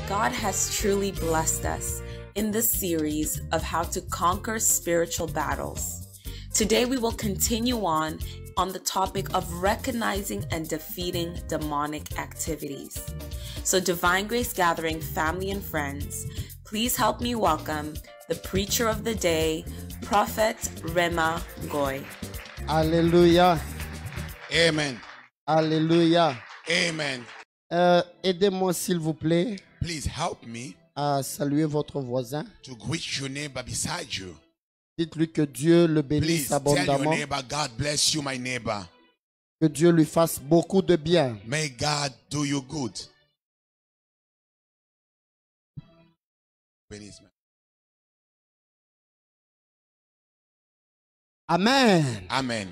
God has truly blessed us in this series of how to conquer spiritual battles. Today we will continue on the topic of recognizing and defeating demonic activities. So Divine Grace Gathering family and friends, please help me welcome the preacher of the day, Prophet Rema Goy. Alléluia. Amen. Alléluia. Amen. Aidez-moi s'il vous plaît Please help me à saluer votre voisin. to greet your neighbor beside you. Dites-lui que Dieu le bénisse Please tell your abondamment. neighbor, God bless you, my neighbor. Que Dieu lui fasse beaucoup de bien. May God do you good. Amen. Amen.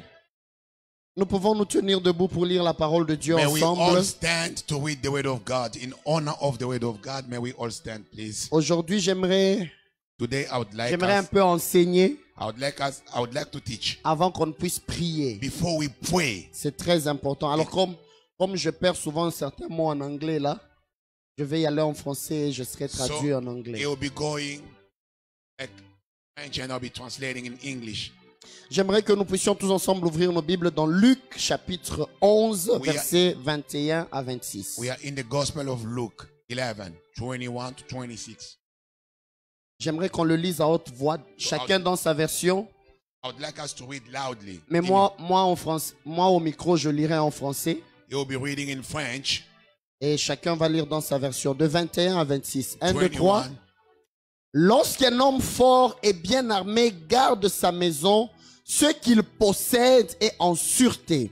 Nous pouvons nous tenir debout pour lire la parole de Dieu May we all ensemble. stand to read the word of God. In honor of the word of God, may we all stand, please. Aujourd'hui, j'aimerais Today, I would like un us, peu enseigner I would like to teach avant qu'on puisse prier. before we pray. C'est très important. Alors, comme je perds souvent certains mots en anglais là, je vais y aller en français et je serai traduit en anglais. It will be going like French and I'll be translating in English. J'aimerais que nous puissions tous ensemble ouvrir nos Bibles dans Luc chapitre 11, versets 21 à 26. We are in the Gospel of Luke 11, 21 to 26. J'aimerais qu'on le lise à haute voix, chacun dans sa version. I would like us to read loudly. Mais moi au micro, je lirai en français. You will be reading in French. Et chacun va lire dans sa version, de 21 à 26. 1, 2, 3. 21. Lorsqu'un homme fort et bien armé garde sa maison, ce qu'il possède est en sûreté.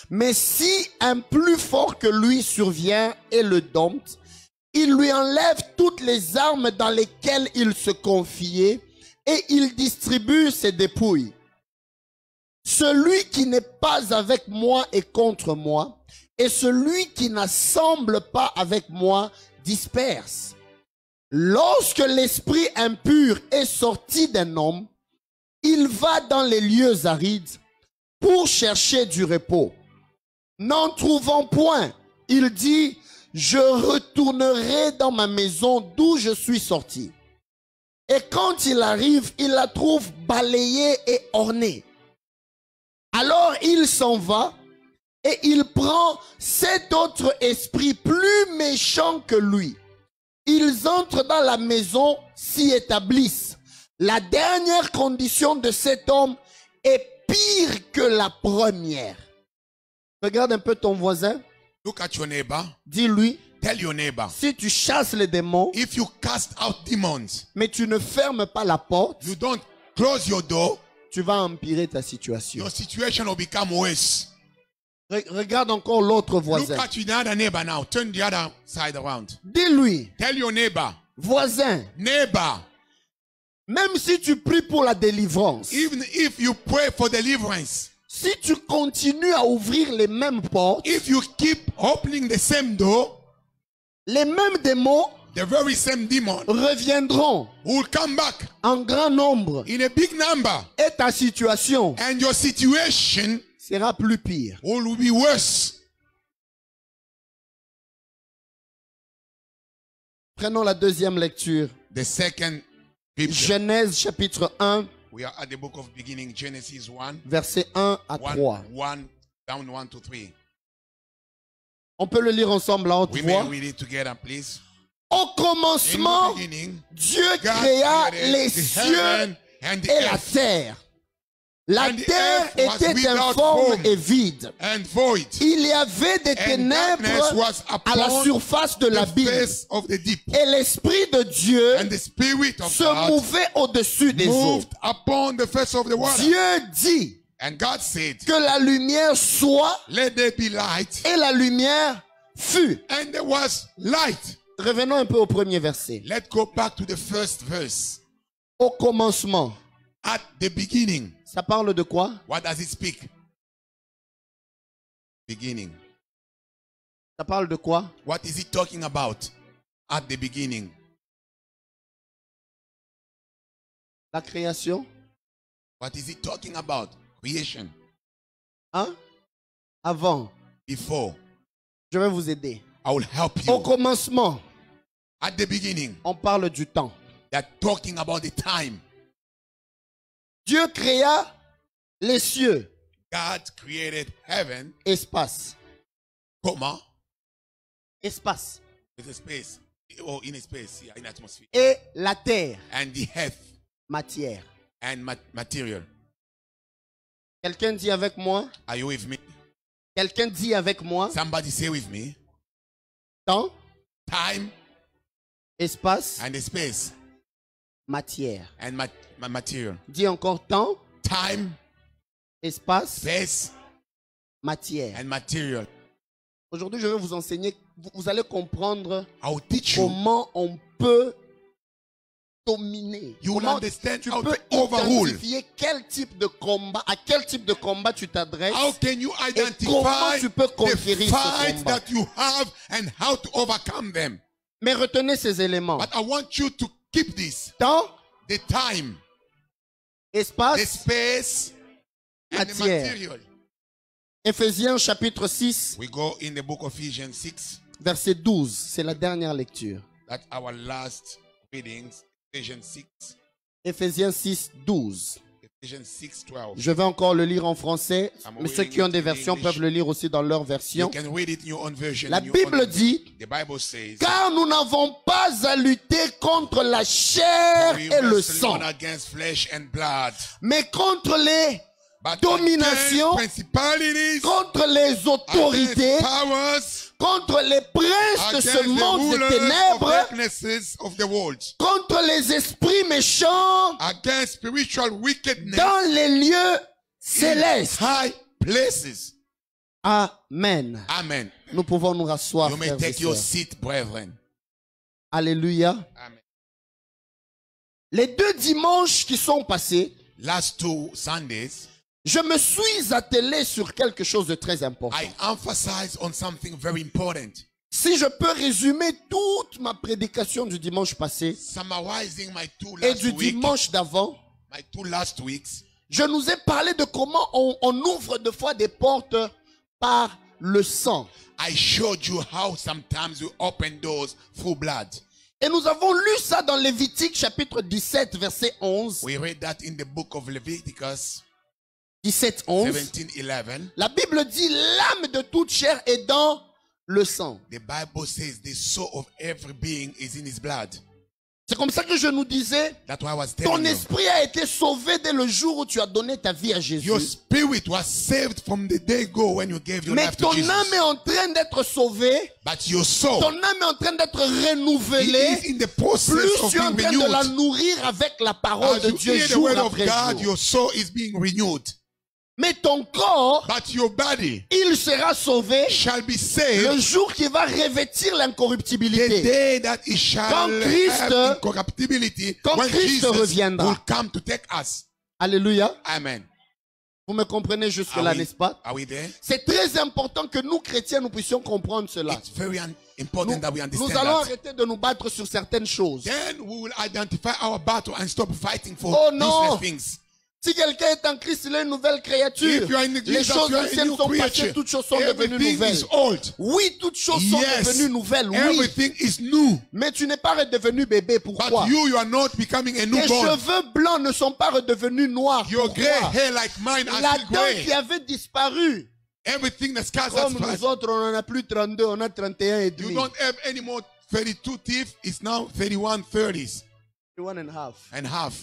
Mais si un plus fort que lui survient et le dompte, il lui enlève toutes les armes dans lesquelles il se confiait et il distribue ses dépouilles. Celui qui n'est pas avec moi est contre moi, et celui qui n'assemble pas avec moi disperse. Lorsque l'esprit impur est sorti d'un homme, il va dans les lieux arides pour chercher du repos. N'en trouvant point, il dit, je retournerai dans ma maison d'où je suis sorti. Et quand il arrive, il la trouve balayée et ornée. Alors il s'en va et il prend 7 autres esprits plus méchants que lui. Ils entrent dans la maison, s'y établissent. La dernière condition de cet homme est pire que la première. Regarde un peu ton voisin. Look at your neighbor. Dis-lui, Tell your neighbor, si tu chasses les démons, if you cast out demons, mais tu ne fermes pas la porte, you don't close your door, tu vas empirer ta situation. your situation will become worse. Regarde encore l'autre Look voisin. at your other neighbor now. Turn the other side around. Dis-lui, Tell your neighbor, voisin, neighbor, même si tu pries pour la délivrance, even if you pray for deliverance, si tu continues à ouvrir les mêmes portes, if you keep opening the same door, les mêmes démons the very same demon reviendront will come back en grand nombre in a big number, et ta situation and your situation sera plus pire. will be worse. Prenons la deuxième lecture. The second scripture. Genèse chapitre 1, We are at the book of beginning, Genesis 1, versets 1 à 3. 1 down 1 to 3. On peut le lire ensemble à haute We voix. may read it together, please. Au In commencement, the beginning, Dieu God créa created les the cieux heaven and the et la earth, terre. La And the terre earth was était without informe form et vide. and void, Il y avait des and darkness ténèbres was à la upon surface de the l'abîme. face of the deep, Et l'Esprit de Dieu and the Spirit of se God mouvait au-dessus des eaux. moved upon the face of the water. Dieu dit And God said, que la lumière soit let there be light, et la lumière fut. and there was light. Revenons un peu au premier verset. Let's go back to the first verse. Au commencement. At the beginning. Ça parle de quoi? What does it speak? Beginning. Ça parle de quoi? What is it talking about? At the beginning. La création. What is it talking about? Creation. Hein? Avant. Before. Je vais vous aider. I will help Au you. commencement. At the beginning, on parle du temps. they are talking about the time. Dieu créa les cieux, God created heaven, espace, comma, espace, with a space, or in a space, yeah, in atmosphere, et la terre, and the earth, matière. and material. Quelqu'un dit avec moi? Are you with me? Quelqu'un dit avec moi? Somebody say with me. Temps, Time espace, and the space matière. and material. Dis encore temps, Time, espace, space, matière. and material. Aujourd'hui, je vais vous enseigner, vous allez comprendre I will teach you. comment on peut dominer. You will Comment understand tu how peux to overrule. identifier quel type de combat, à quel type de combat tu t'adresses. How can you comment identify tu peux the conquérir ce fight combat. that you have and how to overcome them? Mais retenez ces éléments. But I want you to keep this. Temps, The time, the espace, space, and the matière. material. Éphésiens chapitre 6, We go in the book of Ephesians 6. verset 12. C'est la dernière lecture. That's our last readings. Ephesians 6. Éphésiens 6, 12. Ephesians 6, 12. Je vais encore le lire en français, mais ceux qui ont des versions English. peuvent le lire aussi dans leur You version. can read it in your own version. La in your own Bible language. dit, The Bible says, car nous n'avons pas à lutter contre la chair we et le wrestle sang, not against flesh and blood, mais contre les but dominations, against principalities, contre les autorités, against powers, contre les princes de against ce the monde des rulers of ténèbres, darknesses of the world, contre les esprits méchants against spiritual wickedness dans les lieux in célestes. high places. Amen. Amen. Nous pouvons nous rasseoir, You may frères et take your sœurs. seat, brethren. Alléluia. Amen. Les 2 dimanches qui sont passés, Last 2 Sundays, je me suis attelé sur quelque chose de très important. I emphasized on something very important. Si je peux résumer toute ma prédication du dimanche passé Summarizing my 2 et last du weeks, dimanche d'avant, my 2 last weeks, je nous ai parlé de comment on ouvre de fois des portes par le sang. I showed you how sometimes we open doors through blood. Et nous avons lu ça dans Lévitique chapitre 17 verset 11. We read that in the book of Leviticus 17, 11. 17:11. La Bible dit l'âme de toute chair est dans le sang. The Bible says the soul of every being is in his blood. C'est comme ça que je nous disais, That's why I was ton telling you. esprit a été sauvé dès le jour où tu as donné ta vie à Jésus. Your spirit was saved from the day go when you gave your Mais life to ton Jesus. âme est en train d'être sauvée. But your soul, Ton âme est en train d'être it renouvelée. is in the process Plus of tu es en being train de la renewed. nourrir avec la parole As de you Dieu hear the jour word of après God, jour. your soul is being renewed. Mais ton corps, But your body il sera sauvé shall be le saved jour qu'il va revêtir the l'incorruptibilité. day that it shall Quand Christ- have incorruptibility, quand when Christ Jesus reviendra. will come to take us. Alléluia. Amen. Vous me comprenez jusque-là, n'est-ce pas? Are we there? C'est très important que nous, chrétiens, nous puissions comprendre cela. It's very important that we understand Nous allons that. arrêter de nous battre sur certaines choses. Then we will identify our battle and stop fighting for Oh, no. useless things. Si quelqu'un est en Christ, il est une nouvelle créature. If you are in Les Jesus, choses you are a anciennes new sont passées, creature. toutes choses sont devenues Everything nouvelles. is old. Oui, toutes choses sont Yes. devenues nouvelles, oui. Everything is new. Mais tu n'es pas redevenu bébé, pourquoi? But you are not becoming a Tes newborn. cheveux blancs ne sont pas redevenus noirs, Your pourquoi? gray hair like mine are La still dent gray. qui avait disparu, Everything the scars has comme passed. nous autres, on n'en a plus 32, on a 31 et You demi. don't have any more 32 teeth. It's now 31 30s 1 and a half. and half.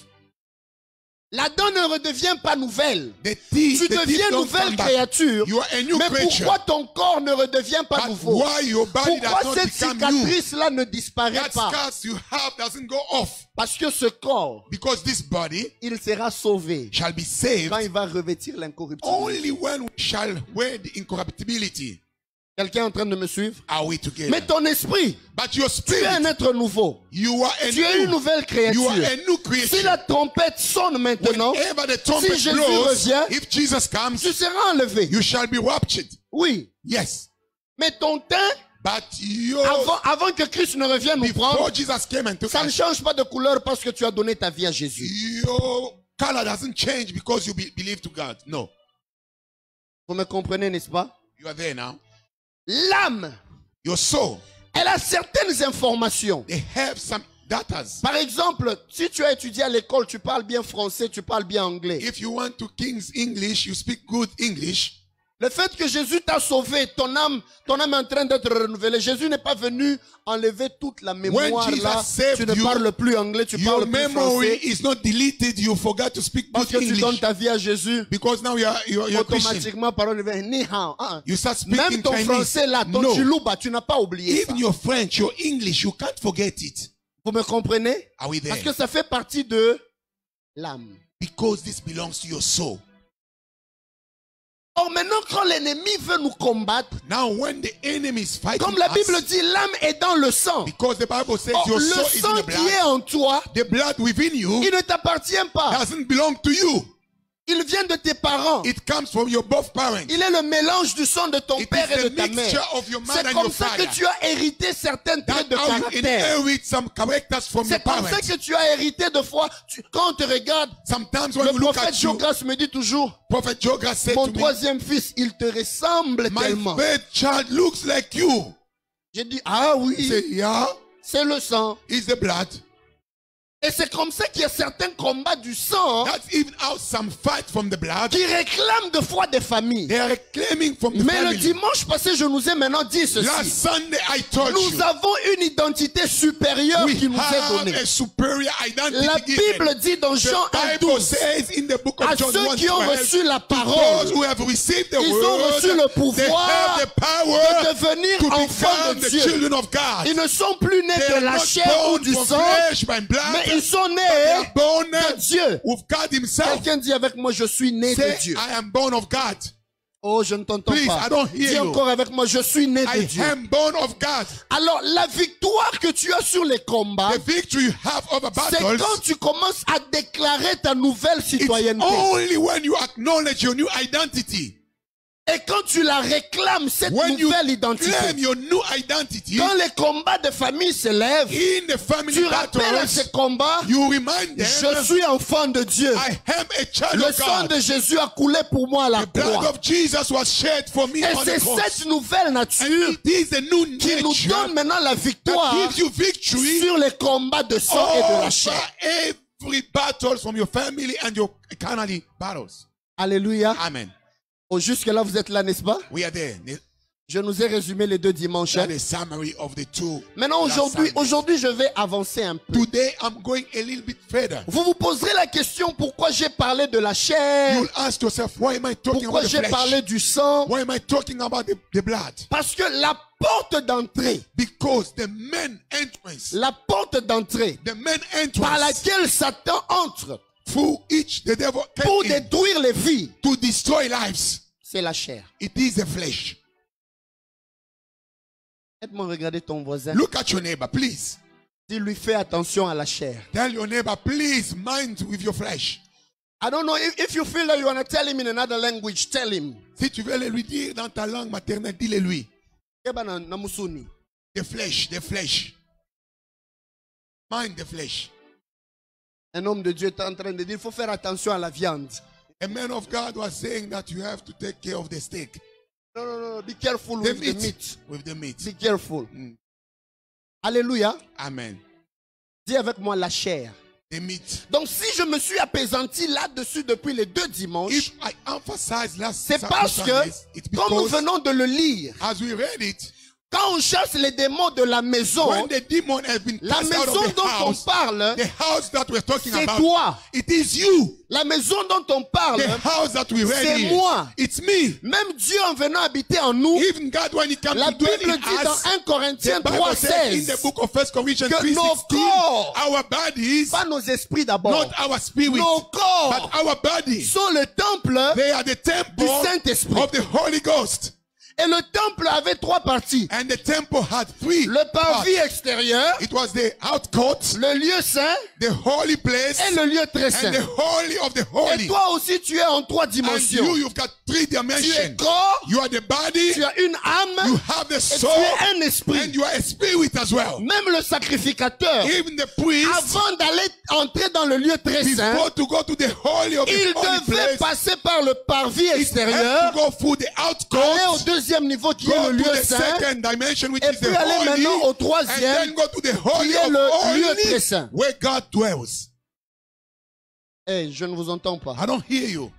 La dent ne redevient pas nouvelle. The teeth, Tu the teeth deviens don't nouvelle come back. créature. You are a new Mais creature. pourquoi ton corps ne redevient pas But nouveau? why your body Pourquoi does not cette become new? cicatrice-là ne disparaît That pas? scars you have doesn't go off. Parce que ce corps, Because this body il sera sauvé shall be saved quand il va revêtir l'incorruptibilité. only when we shall wear the incorruptibility. Quelqu'un est en train de me suivre? Are we together? Mais ton esprit, But your tu es un spirit, être nouveau. you are a Tu es une new, nouvelle you are créature. a new Si creature. la trompette sonne maintenant, Whenever the trumpet Jésus blows, revient, if Jesus comes, tu seras enlevé. you shall be raptured. Oui. Yes. Mais ton teint, But your, avant que Christ ne revienne nous before prendre, Jesus came and took ça ne us, change pas de couleur parce que tu as donné ta vie à Jésus. your color doesn't change because you believe to God. No. Vous me comprenez, n'est-ce pas? You are there now. L'âme Your soul Elle a certaines informations. They have some datas. Par exemple, si tu as étudié à l'école, tu parles bien français, tu parles bien anglais. If you want to King's English, you speak good English. Le fait que Jésus t'a sauvé, ton âme est en train d'être renouvelée. Jésus n'est pas venu enlever toute la mémoire Jesus là. saved Tu ne you, parles plus anglais, tu Your parles plus memory français. is not deleted. You forgot to speak Parce good que tu donnes English. ta vie à Jésus, Because now you're Christian. automatiquement, parole devient ni hao. You start Même speaking ton Chinese. français là, ton No. chilouba, tu n'as pas oublié ça. Even your French, your English, you can't forget it. Vous me comprenez? Are we there? Parce que ça fait partie de l'âme. Because this belongs to your soul. Or maintenant, quand l'ennemi veut nous combattre, Now when the enemy is fighting comme la Bible us, dit, l'âme est dans le sang. because the Bible says Or, your le soul is in sang the qui est blood, en toi, the blood within you il ne t'appartient pas. doesn't belong to you. Il vient de tes parents. It comes from your both parents. Il est le mélange du sang de ton It père is et de the ta mère. mixture of your mother C'est and comme your ça father. que tu as hérité certains traits de That's how you caractère. inherit some characters from your C'est comme ça parents. que tu as hérité de foi. Quand on te regarde, Sometimes when le you look prophète at you, Jogas me dit toujours, Prophet Jogas said mon to me, troisième fils, il te ressemble my tellement. third child looks like you. J'ai dit, ah He oui, said, yeah, c'est le sang. it's the blood. Et c'est comme ça qu'il y a certains combats du sang That's even out some fight from the blood. qui réclament de foi des familles. They are reclaiming from the Mais le family. dimanche passé, je nous ai maintenant dit Last ceci. Sunday I told Nous you, avons une identité supérieure we qui nous est have donnée. a superior identity La given. Bible dit dans Jean The Bible 1:12, says in the book à of John ceux qui ont 1:12, reçu la those parole who have received the Ils ont word, reçu le they pouvoir have the power de devenir to enfants become de the Dieu. children of God. Ils ne sont plus nés They de are la not chair ou born du from sang, flesh and blood, mais ils sont but they are nés born de Dieu. with God himself. Quelqu'un dit avec moi, je suis né de Say, Dieu. I am born of God. Oh, je ne t'entends Please, pas. I don't hear Dis you. encore avec moi, je suis né de I Dieu. am born of God. Alors, la victoire que tu as sur les combats, The victory you have over c'est battles, quand tu commences à déclarer ta nouvelle it's citoyenneté. only when you acknowledge your new identity. Et quand tu la réclames, cette When you nouvelle identité. claim your new identity Quand les combats de famille se lèvent, in the family tu rappelles à battles, ces combats, you remind them, je suis enfant de Dieu. I am a child Le of sang God. de Jésus a coulé pour moi à la The blood croix. of Jesus was shed for me Et on c'est the cross. cette nouvelle nature And it is the new qui nous nature donne maintenant la that victoire gives you victory sur les combats de sang et de la over chair. every battle from your family and your carnal battles. Alléluia. Amen. Oh, jusque-là, vous êtes là, n'est-ce pas? We are there. Je nous ai résumé les deux dimanches. That is summary of the two. Maintenant, last aujourd'hui, Sundays. je vais avancer un peu. Today I'm going a little bit further. Vous vous poserez la question pourquoi j'ai parlé de la chair, You'll ask yourself, why am I talking pourquoi about the j'ai flesh? parlé du sang. Why am I talking about the blood? Parce que la porte d'entrée, Because the main entrance, la porte d'entrée the main par entrance laquelle Satan entre through which the devil pour came in détruire les vies, to destroy lives, c'est la chair. it is the flesh. Aide-moi à regarder ton voisin. Look at your neighbor, please. Dis-lui, fais attention à la chair. Tell your neighbor, please mind with your flesh. I don't know if you feel that you want to tell him in another language, tell him. Si tu veux le lui dire dans ta langue maternelle, dis-le-lui. Eba na musuni. The flesh, the flesh. Mind the flesh. Un homme de Dieu est en train de dire, il faut faire attention à la viande. A man of God was saying that you have to take care of the steak. No, no, no, be careful The with the meat. With the meat. Be careful. Alléluia. Amen. Dis avec moi la chair. The meat. Donc si je me suis appesanti là-dessus depuis les deux dimanches, If I emphasize last c'est parce que, Sundays, it's comme nous because venons de le lire, as we read it, quand on chasse les démons de la maison, when the demon has been la cast out maison of the dont on house, parle, the house that we're talking c'est about, toi. it is you. La maison dont on parle, The house that we read c'est here, moi. it's me. Même Dieu en venant habiter en nous, Even God, when He comes la to dwell Bible in dit dans us, 1 Corinthiens the Bible says in the 3:16, book of 1 Corinthians que 3:16, nos corps, our bodies, pas nos esprits d'abord, not our spirit, nos corps but our bodies, sont le temple they are the temple du Saint-Esprit. of the Holy Ghost. Et le temple avait trois parties. And the temple had three Le parvis parts. extérieur, It was the outcourt, le lieu saint the holy place, et le lieu très saint. and the holy of the Et holy. toi aussi, tu es en trois And dimensions. you've got three Tu es dimensions. corps, You are the body, tu as une âme you have the et tu soul, es un and esprit. you are a spirit as well. Même le sacrificateur, Even the priest, avant d'aller entrer dans le lieu très saint, before to go to the holy of the il holy devait place, passer par le parvis it had extérieur, to go through the aller au outcourt, deuxième niveau qui est Go le to lieu the saint. second dimension, which Et is puis the aller maintenant au holy, and troisième, then go to the qui holy est of le lieu très holy, saint. where God dwells. Hey, je ne vous entends pas. I don't hear you.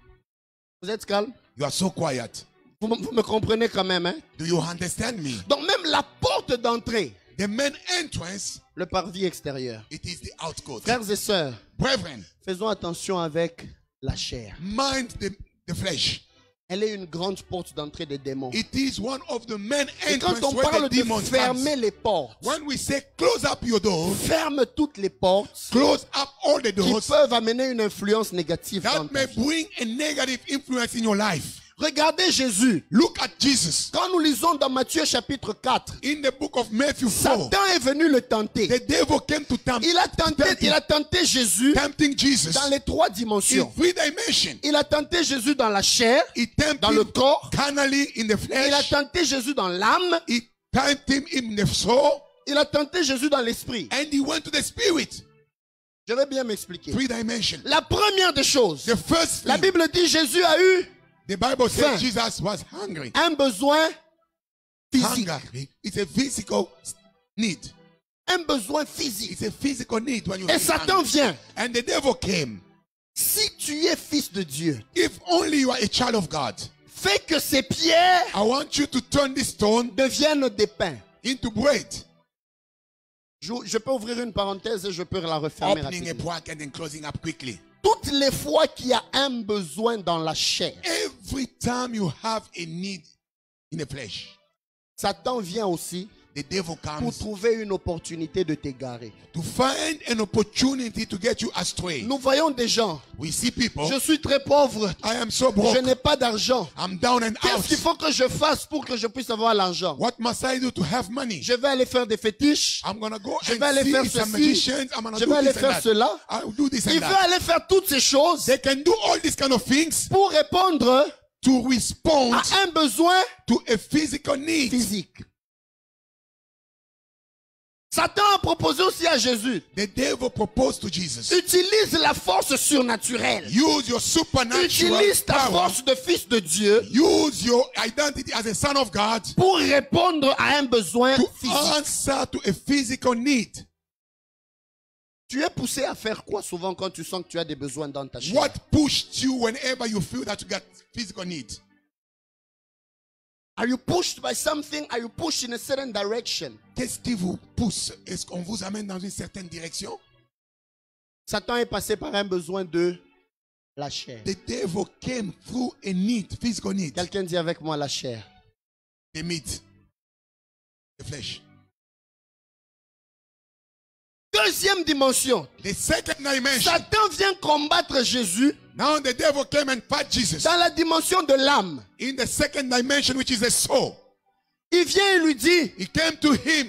Vous êtes calme? You are so quiet. Vous me comprenez quand même, hein? Do you understand me? Donc même la porte d'entrée, The main entrance, le parvis extérieur. it is the outcourt. Frères et sœurs, Brethren, faisons attention avec la chair. mind the flesh. Elle est une grande porte d'entrée des démons. It is one of the main Et quand entrances on where parle the de demons fermer comes. les portes, When we say close up your doors, ferme toutes les portes close up all the qui doors peuvent amener une influence négative dans that ta may vie. bring a negative influence in your life. Regardez Jésus. Look at Jesus. Quand nous lisons dans Matthieu chapitre 4, In the book of Matthew 4, Satan est venu le tenter. the devil came to tempt Il a tenté Jésus tempting Jesus dans les trois in dimensions. 3 dimensions. Il a tenté Jésus dans la chair, He tempted dans le him corps. carnally in the Il a flesh. tenté Jésus dans l'âme. He tempted him in the soul. Il a tenté Jésus dans l'esprit. And he went to the spirit. Je vais bien m'expliquer. 3 dimensions. La première des choses, The first la thing, Bible dit Jésus a eu the Bible says faim. Jesus was hungry. un besoin physique. Hungry. It's a physical need. Un besoin physique. It's a physical need when you Et feel Satan hungry. vient. And the devil came. Si tu es fils de Dieu, If only you are a child of God, fais que ces pierres I want you to turn this stone deviennent des pains. into bread. Je peux ouvrir une parenthèse et je peux la refermer Opening a rapidement. bracket and closing up quickly. Toutes les fois qu'il y a un besoin dans la chair, Every time you have a need in the flesh, Satan vient aussi the devil pour comes trouver une opportunité de t'égarer. to find an opportunity to get you astray. Nous voyons des gens. We see people. Je suis très pauvre. I am so Je broke. n'ai pas d'argent. I'm down and Qu'est-ce qu'il out. faut que je fasse pour que je puisse avoir l'argent? What must I do to have money? Je vais aller faire des fétiches. I'm gonna go Je and vais aller see faire some ceci. magicians. I'm gonna Je do vais aller this and faire that. cela. I'll do this Il and veut that. aller faire toutes ces choses They can do all these kind of things pour répondre to respond à un besoin to a physical need. physique. Satan a proposé aussi à Jésus, The devil proposed to Jesus. utilise la force surnaturelle. Use your supernatural Utilise ta power. force de fils de Dieu Use your identity as a son of God pour répondre à un besoin to physique. answer to a physical need. Tu es poussé à faire quoi souvent quand tu sens que tu as des besoins dans ta chair? What pushed you whenever you feel that you got physical need? Are you pushed by something? Are you pushed in a certain direction? Qu'est-ce qui vous pousse? Est-ce qu'on vous amène dans une certaine direction? Satan est passé par un besoin de la chair. The devil came through a need, physical need. Quelqu'un dit avec moi la chair. The meat, the flesh. Deuxième dimension. The second dimension. Satan vient combattre Jésus Now the devil came and fought Jesus dans la dimension de l'âme. in the second dimension, which is the soul. Il vient et lui dit, He came to him.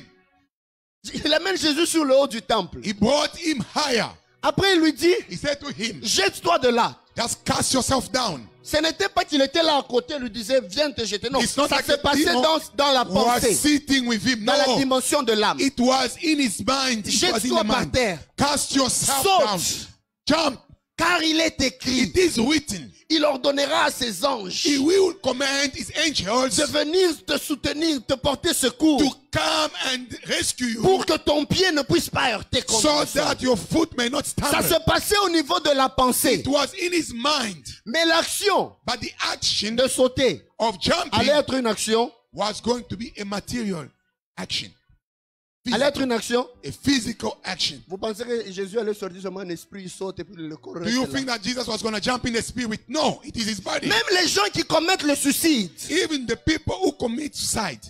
il amène Jésus sur le haut du temple. He brought him higher. Après il lui dit, He said to him, jette-toi de là. just cast yourself down. Ce n'était pas qu'il était là à côté, il lui disait, viens te jeter. Non, It's not ça like s'est the passé demon dans la was pensée, sitting with him. dans la No, dimension de l'âme. it was in his mind. It was in Jette-toi the par mind. terre. Cast yourself down. Saute, Jump. car il est écrit, It is written. il ordonnera à ses anges He will command his angels de venir te soutenir, te porter secours, to come and rescue you pour que ton pied ne puisse pas heurter contre so le sol. that your foot may not Ça stumble. se passait au niveau de la pensée. It was in his mind. Mais l'action But the action de sauter of jumping allait être une action, was going to be a material action. allait être une action. A physical action. Vous pensez que Jésus allait sortir seulement un esprit, il saute et puis le corps Do reste you là. think that Jesus was going to jump in the spirit? No, it is his body. Même les gens qui commettent le suicide, Even the people who commit suicide,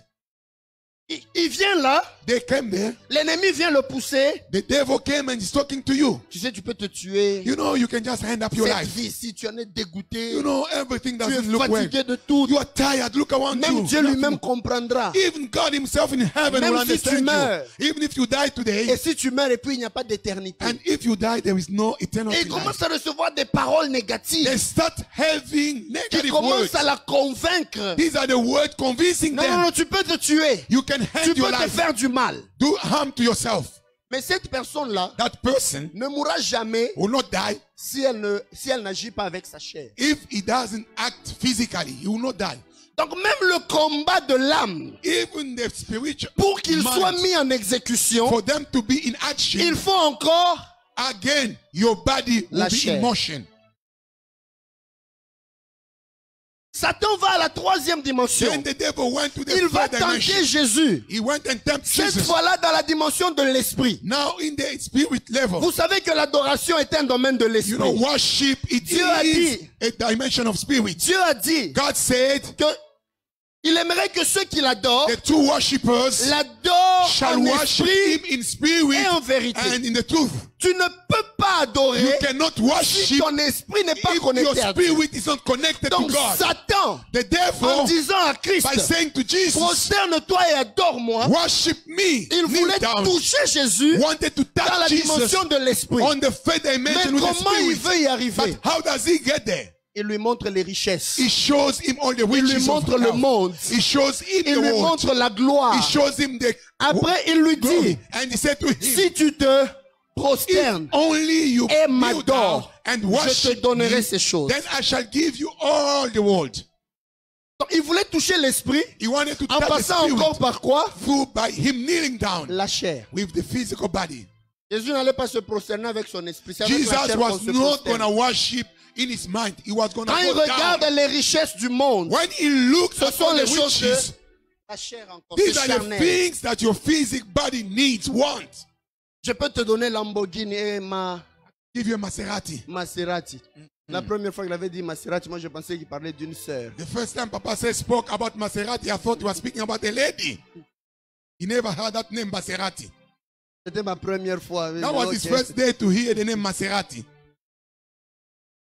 il vient là, they came there. l'ennemi vient le pousser. The devil came and is talking to you. Tu sais, tu peux te tuer. You know, you can just hand up your Cette life. vie, si tu en es dégoûté, You know, everything tu es doesn't look well. fatigué de tout, You are tired. Look around même you. Dieu lui-même Nothing. comprendra. Even God himself in heaven Même will si tu understand meurs. you. Even if you die Et today, si tu meurs et puis il n'y a pas d'éternité. and if you die, there is no Et eternity il life. commence à recevoir des paroles négatives They start having qui negative commencent words. à la convaincre. These are the words convincing Non, non, them. non, tu peux te tuer. You can Tu hand your peux te life. faire du mal. Do harm to yourself. Mais cette personne-là That person ne mourra jamais will not die si elle n'agit pas avec sa chair. if he doesn't act physically. He will not die. Donc même le combat de l'âme, even the spiritual pour qu'il mind, soit mis en exécution, for them to be in action, il faut encore again, your body will la be chair. in motion. Satan va à la troisième dimension. Then the devil went to the Il va third tenter dimension. Jésus. He went and tempted Cette Jesus. fois-là dans la dimension de l'esprit. Now in the spirit level, Vous savez que l'adoration est un domaine de you know, l'esprit. worship, it Dieu a is dit- a dimension of spirit. Dieu a dit God said, que il aimerait que ceux qui l'adorent the two worshippers l'adorent shall en worship esprit him in spirit et en vérité. and in the truth. Tu ne peux pas adorer You cannot si worship ton esprit n'est pas if your connecté à Dieu. spirit is not connected to Donc God. Satan, The en devil, disant à Christ, by saying to Jesus, prosterne-toi et adore-moi, worship me, il kneel voulait down, toucher Jésus wanted to dans la touch Jesus dimension de l'esprit. on the third Mais dimension with the comment il spirit. veut y arriver? But how does he get there? Il lui montre les richesses. He shows him all the Il lui riches of montre le health. monde. He shows him Il the lui world. montre la gloire. He shows him the Après, il lui glory. dit, And he said to him, si tu te if prosternes only you et kneel down m'adores, and je te worship donnerai me, ces choses. then I shall give you all the world. Donc, il voulait toucher l'esprit He wanted to en touch the passant spirit encore par quoi? through by him kneeling down La chair. with the physical body. Jésus n'allait pas se prosterner avec son esprit. C'est avec la Jesus chair qu'on was se not prosterne. going to worship in his mind. He was going to Quand il go regarde down. les richesses du monde, When he looks ce at sont all les the choses que riches, la chair encore, these c'est are the charnel. things that your physical body needs, want. Je peux te donner Lamborghini et Give you a Maserati. Maserati. La première fois qu'il avait dit Maserati, moi je pensais qu'il parlait d'une sœur. The first time Papa said spoke about Maserati, I thought he was speaking about a lady. He never heard that name Maserati. C'était ma première fois. That was his first day to hear the name Maserati.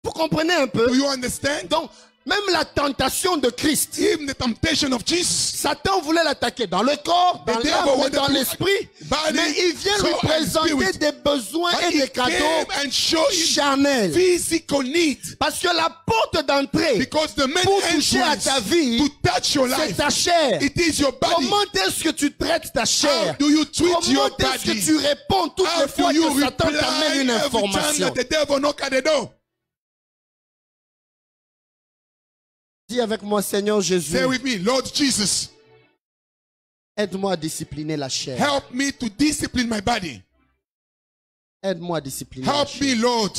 Vous comprenez un peu? Do you understand? Donc, même la tentation de Christ, Even the temptation of Jesus, Satan voulait l'attaquer dans le corps, dans The l'âme, devil mais wanted dans to- l'esprit. body, Mais il vient lui soul and présenter spirit. des besoins but et he des cadeaux came and showed him charnels. physical needs. Parce que la porte d'entrée Because the main pour toucher à entrance ta vie, to touch your c'est life, ta chair. it is your body. Comment est-ce que tu traites ta How chair? do you treat Comment your est-ce que body? tu réponds toutes How les fois do you que Satan reply t'amène une every time information? that the devil knock at the door? Dis avec moi, Seigneur Jésus, Say with me, Lord Jesus, aide-moi à discipliner la chair. help me to discipline my body. Aide-moi à discipliner la Help chair. me, Lord,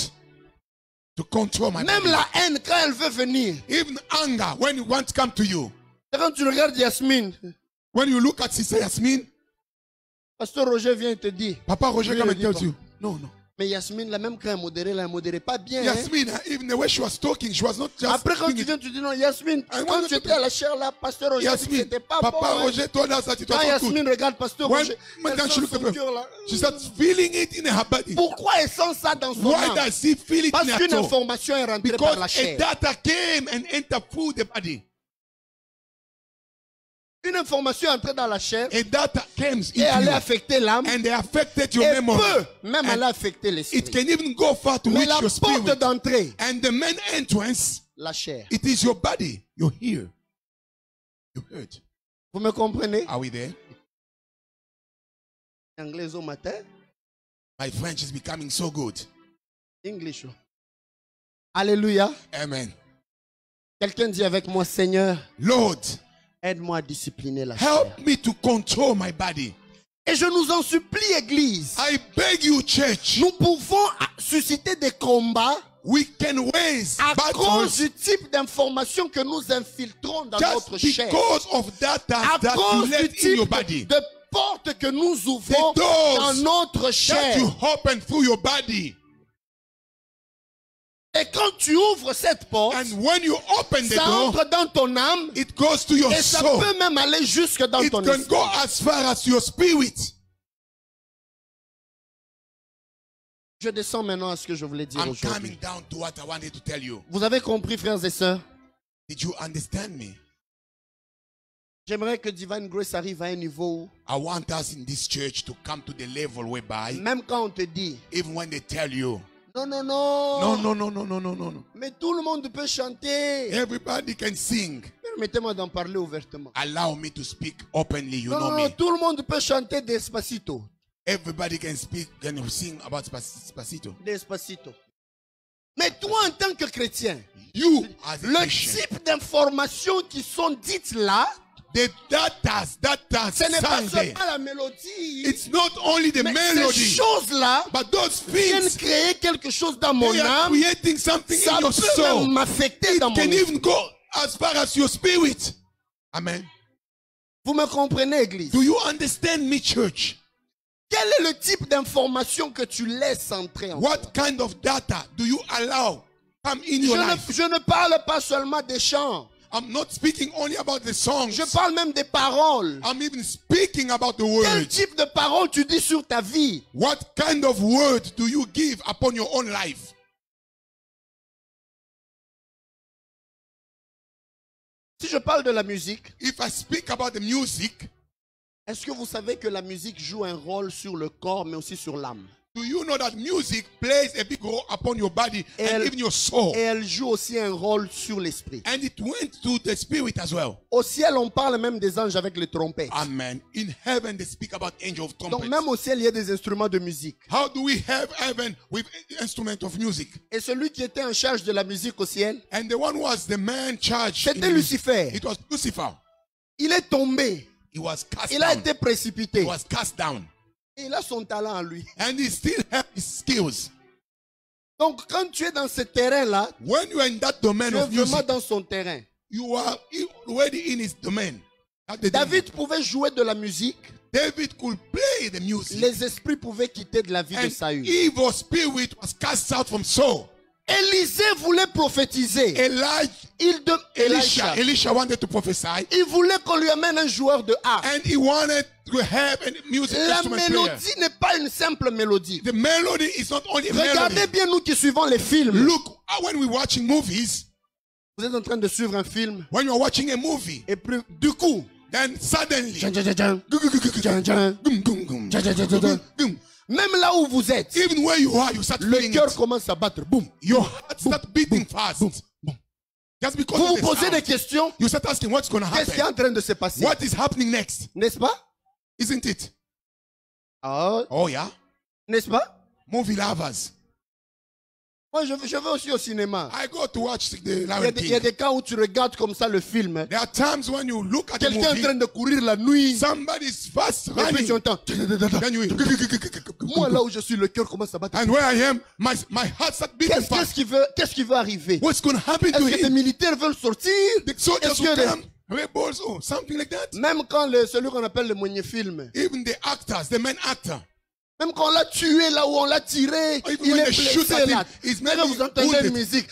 to control my Même body. la haine, quand elle veut venir, Even anger, when it wants to come to you. quand tu regardes Yasmine, When you look at Sister Yasmin, Pasteur Roger vient et te dit, Papa Roger Oui, come le and tells dis you, no, no. mais Yasmine, là, même quand elle modérait pas bien. hein. Yasmin, even the way she was talking, she was not just Après, quand doing tu it. viens, tu dis non, Yasmine, I quand want tu to- étais à la chair là, Pasteur Roger dit que Yasmin, c'était pas Papa bon. hein. Roger told us that it Quand was not Yasmine good. regarde Pasteur When Roger, when elle she sent looked son at cœur là. her, she starts feeling it in her body. Pourquoi elle sent ça dans son Why âme? does she feel it Parce in her qu'une toe? information est rentrée par la Because a chair. data came and entered through the body. Une information est entrée dans la chair A data came into et allait you affecter l'âme and they affected your et memory. peut même And aller affecter It l'esprit. can even go far to Mais reach la your porte spirit. d'entrée, And the main entrance, la chair. it is your body. You hear. You heard. Vous me comprenez? Are we there? Anglais au matin, My French is becoming so good. English. Alléluia. Amen. Quelqu'un dit avec moi, Seigneur, Lord, aide-moi à discipliner la chair. help me to control my body. Et je nous en supplie, Église. I beg you, church. Nous pouvons susciter des combats We can raise à cause battles du type d'information que nous infiltrons dans notre just chair. because of data À that you cause du let in your type body. de porte que nous ouvrons The doors dans notre That chair. you open through your body. Et quand tu ouvres cette porte, And when you open the ça door, entre dans ton âme it goes to your et ça soul. peut même aller jusque dans It ton can esprit. go as far as your spirit. Je descends maintenant à ce que je voulais dire I'm aujourd'hui. coming down to what I wanted to tell you. Vous avez compris, frères et sœurs? Did you understand me? J'aimerais que Divine Grace arrive à un niveau où, I want us in this church to come to the level whereby, même quand on te dit, even when they tell you, non, non, no, non, no, no, no, no, no, no, no. mais tout le monde peut chanter. Everybody can sing. Permettez-moi d'en parler ouvertement. Allow me to speak openly, you Non, know non, non, me. tout le monde peut chanter Despacito. Everybody can speak, can sing about Despacito. Despacito. Mais toi, en tant que chrétien, You as a le Christian, type d'informations qui sont dites là, the data ce n'est pas sang there. seulement la mélodie. It's not only the Mais ces melody, choses-là but those viennent things, créer quelque chose dans mon they are âme. creating something Ça in your peut soul. même m'affecter It dans mon can âme. even go as far as your spirit. Amen. Vous me comprenez, Église? Do you understand me, church? Quel est le type d'information que tu laisses entrer en toi? What kind of data do you allow come in your life? Je ne parle pas seulement des chants. I'm not speaking only about the songs. Je parle même des paroles. I'm even speaking about the Quel words. type de paroles tu dis sur ta vie? What kind of word do you give upon your own life? Si je parle de la musique, If I speak about the music, est-ce que vous savez que la musique joue un rôle sur le corps mais aussi sur l'âme? do you know that music plays a big role upon your body and Elle- even your soul? Et elle joue aussi un rôle sur l'esprit. And it went to the spirit as well. Au ciel, on parle même des anges avec les trompettes. Amen. In heaven, they speak about angel of Donc trumpets. même au ciel, il y a des instruments de musique. How do we have heaven with instrument of music? Et celui qui était en charge de la musique au ciel, And the one was the man charged. in c'était the music. Lucifer. It was Lucifer. Il est tombé. He was cast Il a down. été précipité. He was cast down. Et il a son talent en lui. And he still has his skills. Donc quand tu es dans ce terrain-là, When you are in that domain tu es of vraiment music, dans son terrain. you are already in his domain. That's the David thing. pouvait jouer de la musique. David could play the music. Les esprits pouvaient quitter de la vie de And Saül. evil spirit was cast out from Saul. Élisée voulait prophétiser. Elisha wanted to prophesy. Il voulait qu'on lui amène un joueur de harpe. And he wanted to have a music La instrument player. mélodie n'est pas une simple mélodie. The melody is not only a Regardez melody. bien nous qui suivons les films. Look, when we're watching movies, Vous êtes en train de suivre un film when you're watching a movie, et puis du coup, then suddenly, même là où vous êtes, even where you are, you start le feeling cœur it. commence à battre. Boum. Your heart start beating fast. Just because Vous of vous the posez des sound, questions. you start asking what's going to Qu'est-ce qui est en happen. train de se passer? What is happening next? N'est-ce pas? Isn't it? Ah, Oh yeah. n'est-ce pas? Movie lovers. Moi, je vais aussi au cinéma. I go to watch the Il y Lion a King. des cas où tu regardes comme ça le film. There are times when you look at the Quelqu'un est en movie, train de courir la nuit. somebody's fast Et puis running. tu entends. Then you Moi, là où je suis, le cœur commence à battre. and where I am, my heart starts beating fast. Qu'est-ce qui va arriver? What's going to happen to Est-ce que des him? militaires veulent sortir? The soldiers Est-ce will que come, rebels, or something like that. même quand celui qu'on appelle le moigné film, Even the actors, the main actor, même quand on l'a tué là où on l'a tiré, even il when est they shoot blessé at là. him, he's Mais là, vous maybe entendez wounded. une musique.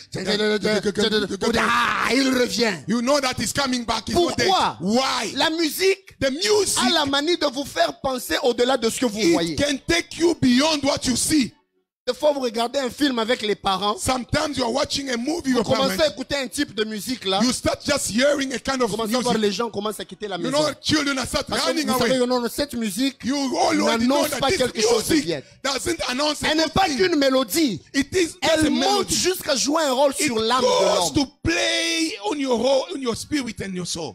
Ah, il revient. You know that he's coming back. He's not dead. Pourquoi? Why? La musique The music, a la manie de vous faire penser au-delà de ce que vous voyez. it can take you beyond what you see. Des fois, vous regardez un film avec les parents, Sometimes you are watching a movie vous with commencez à parents. écouter un type de musique là, You start just hearing a kind vous of commencez à voir music. les gens commencent à quitter la You maison. know, children are start Parce que running vous savez, away. non, cette musique You already know n'annonce that pas this quelque chose de music bien. doesn't announce a Elle n'est good pas thing. qu'une mélodie. It is just Elle a monte melody. jusqu'à jouer un rôle It sur l'âme de goes l'homme. to play on your whole, on your spirit and your soul.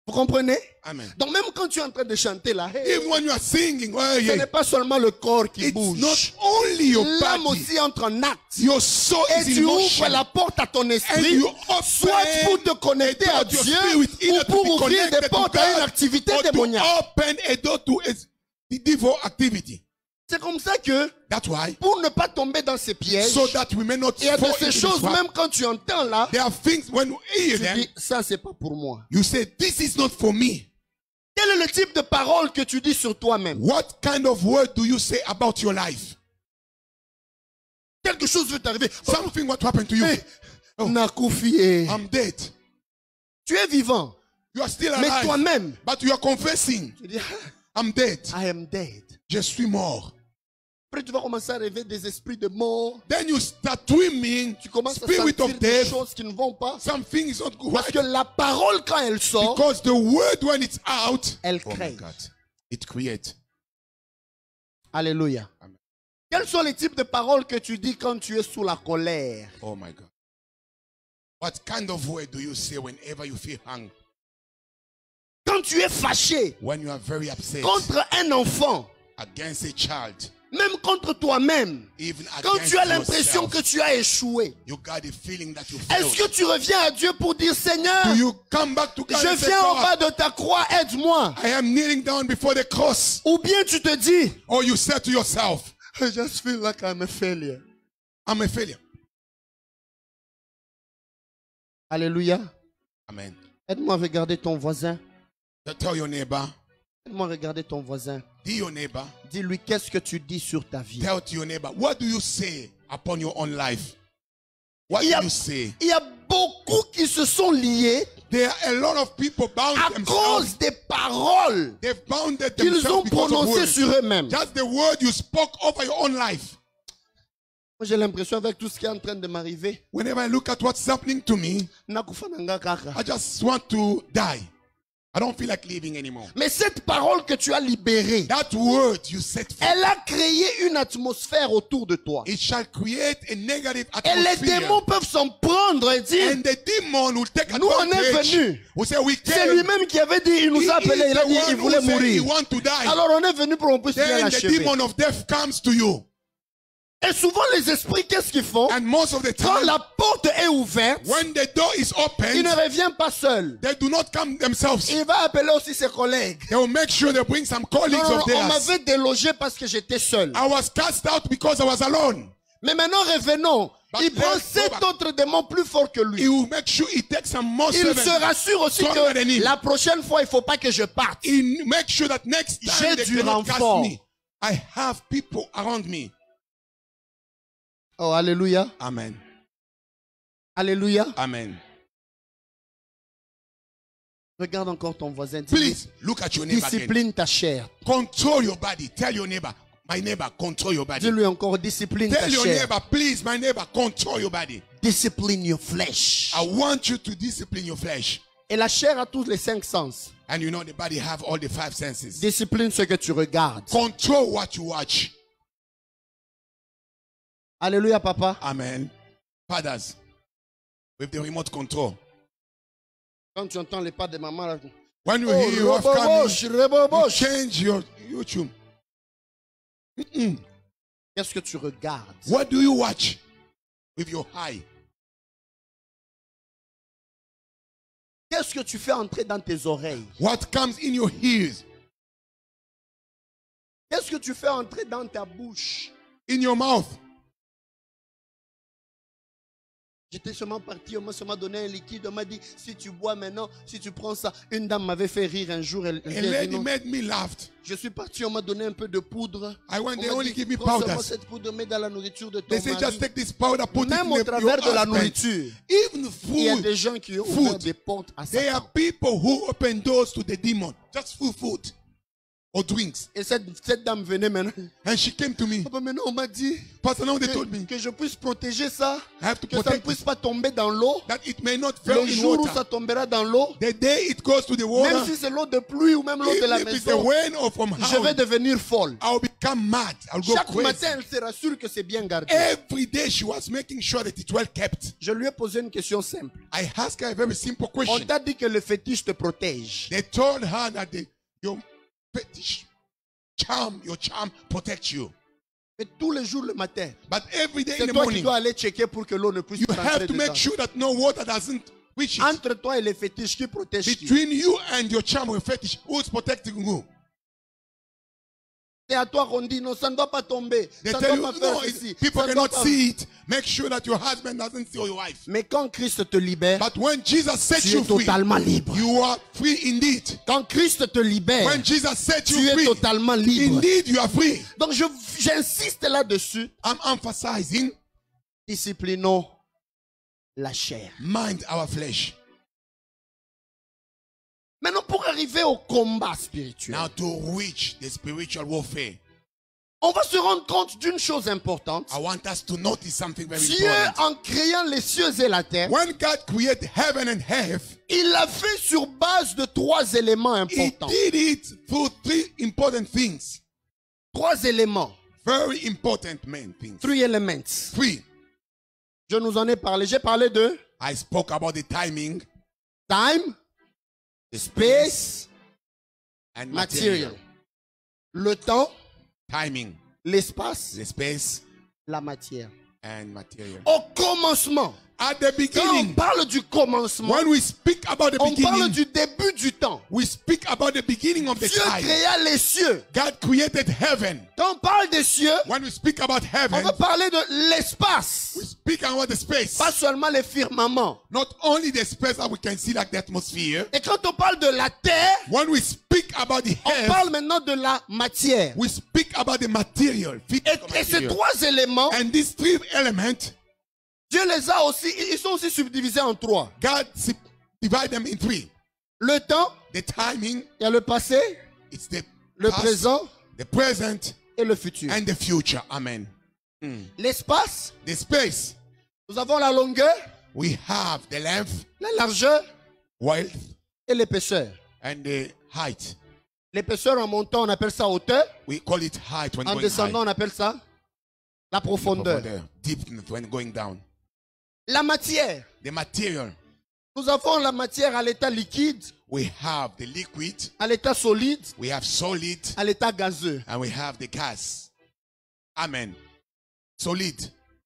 Vous comprenez? Amen. Donc même quand tu es en train de chanter là, hey, Even when you are singing, oh, ce yeah, n'est pas seulement le corps qui it's bouge. not only your L'âme body. aussi entre en acte. Your soul Et is tu in ouvres motion. la porte à ton And esprit, you soit pour te connecter à open your Dieu spirit, ou either to pour be ouvrir des connected to portes à une God activité or to démoniaque. open a door to the devil activity. C'est comme ça que, That's why, pour ne pas tomber dans ces pièges, so that we may not il y a de fall ces into choses, this trap. même quand tu entends là, There are things when you hear tu them, dis, ça c'est pas pour moi. you say, this is not for me. Quel est le type de parole que tu dis sur toi-même? What kind of word do you say about your life? Quelque chose veut t'arriver. Something what happened to you. Hey, Oh, Nakoufié. I'm dead. Tu es vivant, You are still mais alive. toi-même, But you are confessing, tu dis, I'm dead. I am dead. Je suis mort. Après, tu vas commencer à rêver des esprits de mort. Then you start dreaming, Tu commences à spirit sentir of des death. choses qui ne vont pas. Something is not good. Parce que la parole, quand elle sort, Because the word, when it's out, elle oh my crée. God, it creates. Alléluia. Amen. Quels sont les types de paroles que tu dis quand tu es sous la colère? Oh my God. What kind of word do you say whenever you feel hungry? Quand tu es fâché When you are very upset contre un enfant, against a child, Même contre toi-même. Even Quand against tu as l'impression yourself, que tu as échoué. you got the feeling that you Est-ce failed. que tu reviens à Dieu pour dire, Seigneur, Do you come back to God je and say, viens en God, bas de ta croix, aide-moi. I am kneeling down before the cross? Ou bien tu te dis, Or you say to yourself, I just feel like I'm a failure. I'm a failure. Alléluia. Amen. Aide-moi à regarder ton voisin. Tell your neighbor, Aide-moi à regarder ton voisin. be your neighbor. Dis-lui, qu'est-ce que tu dis sur ta vie? Tell to your neighbor, what do you say upon your own life? What do Il y a- you say? Il y a beaucoup qui se sont liés There are a lot of people bound à themselves. cause des paroles They've bounded qu'ils themselves ont because of prononcées words. sur eux-mêmes. Just the word you spoke over your own life. Moi, j'ai l'impression avec tout ce qui est en train de m'arriver, Whenever I look at what's happening to me, nakufa nanga kaka. I just want to die. I don't feel like living anymore. Mais cette parole que tu as libérée, That word you set free, elle a créé une atmosphère autour de toi. it shall create a negative Et les atmosphere. démons peuvent s'en prendre et dire, And the demon will take nous on est advantage. venus. Will say, we C'est came. lui-même qui avait dit, il nous a appelé, il a dit, il voulait He mourir. want to die. Alors on est venu pour qu'on puisse bien Then the l'achever. demon of death comes to you. Et souvent les esprits, qu'est-ce qu'ils font? And most of the Quand time, la porte est ouverte, when the door is il opened, ne revient pas seul. they do not come themselves. Il va appeler aussi ses collègues. They will make sure they bring some colleagues Non, non, of on theirs. m'avait délogé parce que j'étais seul. I was cast out because I was alone. Mais maintenant revenons. But Il prend let's go 7 back. autres démons plus forts que lui. He will make sure he takes some more Il servants. se rassure aussi Stronger than que him. la prochaine fois, il ne faut pas que je parte. He make sure that next J'ai time they du cannot cast renfort. me. I have people around me. Oh, alléluia. Amen. Alléluia. Amen. Regarde encore ton voisin. Please look at your neighbor again. Discipline ta chair. Control your body. Tell your neighbor, my neighbor, control your body. Dis-lui encore, discipline ta Tell your chair. neighbor, please, my neighbor, control your body. Discipline your flesh. I want you to discipline your flesh. Et la chair a tous les 5 sens. And you know the body have all the 5 senses. Discipline ce que tu regardes. Control what you watch. Alléluia, papa. Amen. Fathers, with the remote control. Quand tu entends les pas de maman, là, When you oh, hear your wife coming, reboboche, you reboboche. change your YouTube. Qu'est-ce que tu regardes? What do you watch with your eye? Qu'est-ce que tu fais entrer dans tes oreilles? What comes in your ears? Qu'est-ce que tu fais entrer dans ta bouche? In your mouth? J'étais seulement parti, on m'a seulement donné un liquide, on m'a dit, si tu bois maintenant, si tu prends ça. Une dame m'avait fait rire un jour, elle A dit, lady non. made me laugh. Je suis parti, on m'a donné un peu de poudre. I went, On they m'a only dit, give me prends seulement powders. cette poudre, mets dans la nourriture de ton They say, just mari. take this powder, put Même it au in travers your de la husband. nourriture, Even il y a food. des gens qui ont ouvert Food. des portes à There Satan. are people who open doors to the demon. Just food or drinks. Et cette dame venait maintenant. And she came to me. Papa, maintenant on m'a dit Pastor, now they told me que je puisse protéger ça, I have to que ça ne protect puisse it, pas tomber dans l'eau. that it may not fall Le in jour où water. ça tombera dans l'eau, The day it goes to the même water, si c'est l'eau de pluie ou même l'eau de la even if it's the maison, rain or from je vais house, devenir folle. I'll become mad. I'll go Chaque crazy. matin, elle se rassure que c'est bien gardé. Every day she was making sure that it's well kept. Je lui ai posé une question simple. I asked her a very simple On question. t'a dit que le fétiche te protège. They told her that your fetish your charm protects you. Mais tous les jours le matin, But every day in c'est the toi qui morning, dois aller checker pour que l'eau ne puisse you pas have rentrer to make dedans. sure that no water doesn't reach it. Entre toi et les fétiches, qui protège qui? Between you and your charm or fetish, who's protecting you? C'est à toi qu'on dit, non, ça ne doit pas tomber. They Ça ne tell doit you, pas no, faire ceci. people Ça ne doit cannot pas- see it. Make sure that your husband doesn't see your wife. Mais quand Christ te libère, But when Jesus sets tu you es free, totalement libre. you are free indeed. Quand Christ te libère, When Jesus sets tu you es free, totalement libre. indeed you are free. Donc j'insiste là-dessus. I'm emphasizing, Disciplinons la chair. mind our flesh. Maintenant, pour arriver au combat spirituel, Now to reach the spiritual warfare, on va se rendre compte d'une chose importante. I want us to notice something very Dieu, important. en créant les cieux et la terre, When God created heaven and earth, il l'a fait sur base de 3 éléments He importants. did it through 3 important things. 3 éléments. Very important main things. 3 elements. 3. Je nous en ai parlé. J'ai parlé de I spoke about the timing, time, the space, and material. material. Le temps, Timing. l'espace, the space, la matière. and material. Au commencement, At the quand on beginning, parle du commencement, when we speak about the on parle beginning, du début du temps. we speak about the beginning of the Dieu time. créa les cieux. God created heaven. Quand on parle des cieux, When we speak about on heaven, veut parler de l'espace. we speak about the space. Pas seulement les firmaments. Not only the space that we can see, like the atmosphere. Et quand on parle de la terre, When we speak about the on earth, parle maintenant de la matière. we speak about the material. Physical Et ces material. trois éléments, And these three elements, Dieu les a aussi, ils sont aussi subdivisés en trois. God divide them in three. Le temps, The timing, il y a le passé, it's the le past, présent the present, et le futur. and the future. Amen. L'espace, The space, nous avons la longueur, we have the length, la largeur width, et l'épaisseur. and the height. L'épaisseur en montant, on appelle ça hauteur. We call it height when En going descendant, high. on appelle ça la profondeur. Deepness when going down. La matière. The material, Nous avons la matière à l'état liquide, we have the liquid, à l'état solide, we have solid, à l'état gazeux. and we have the gas. Amen. Solid.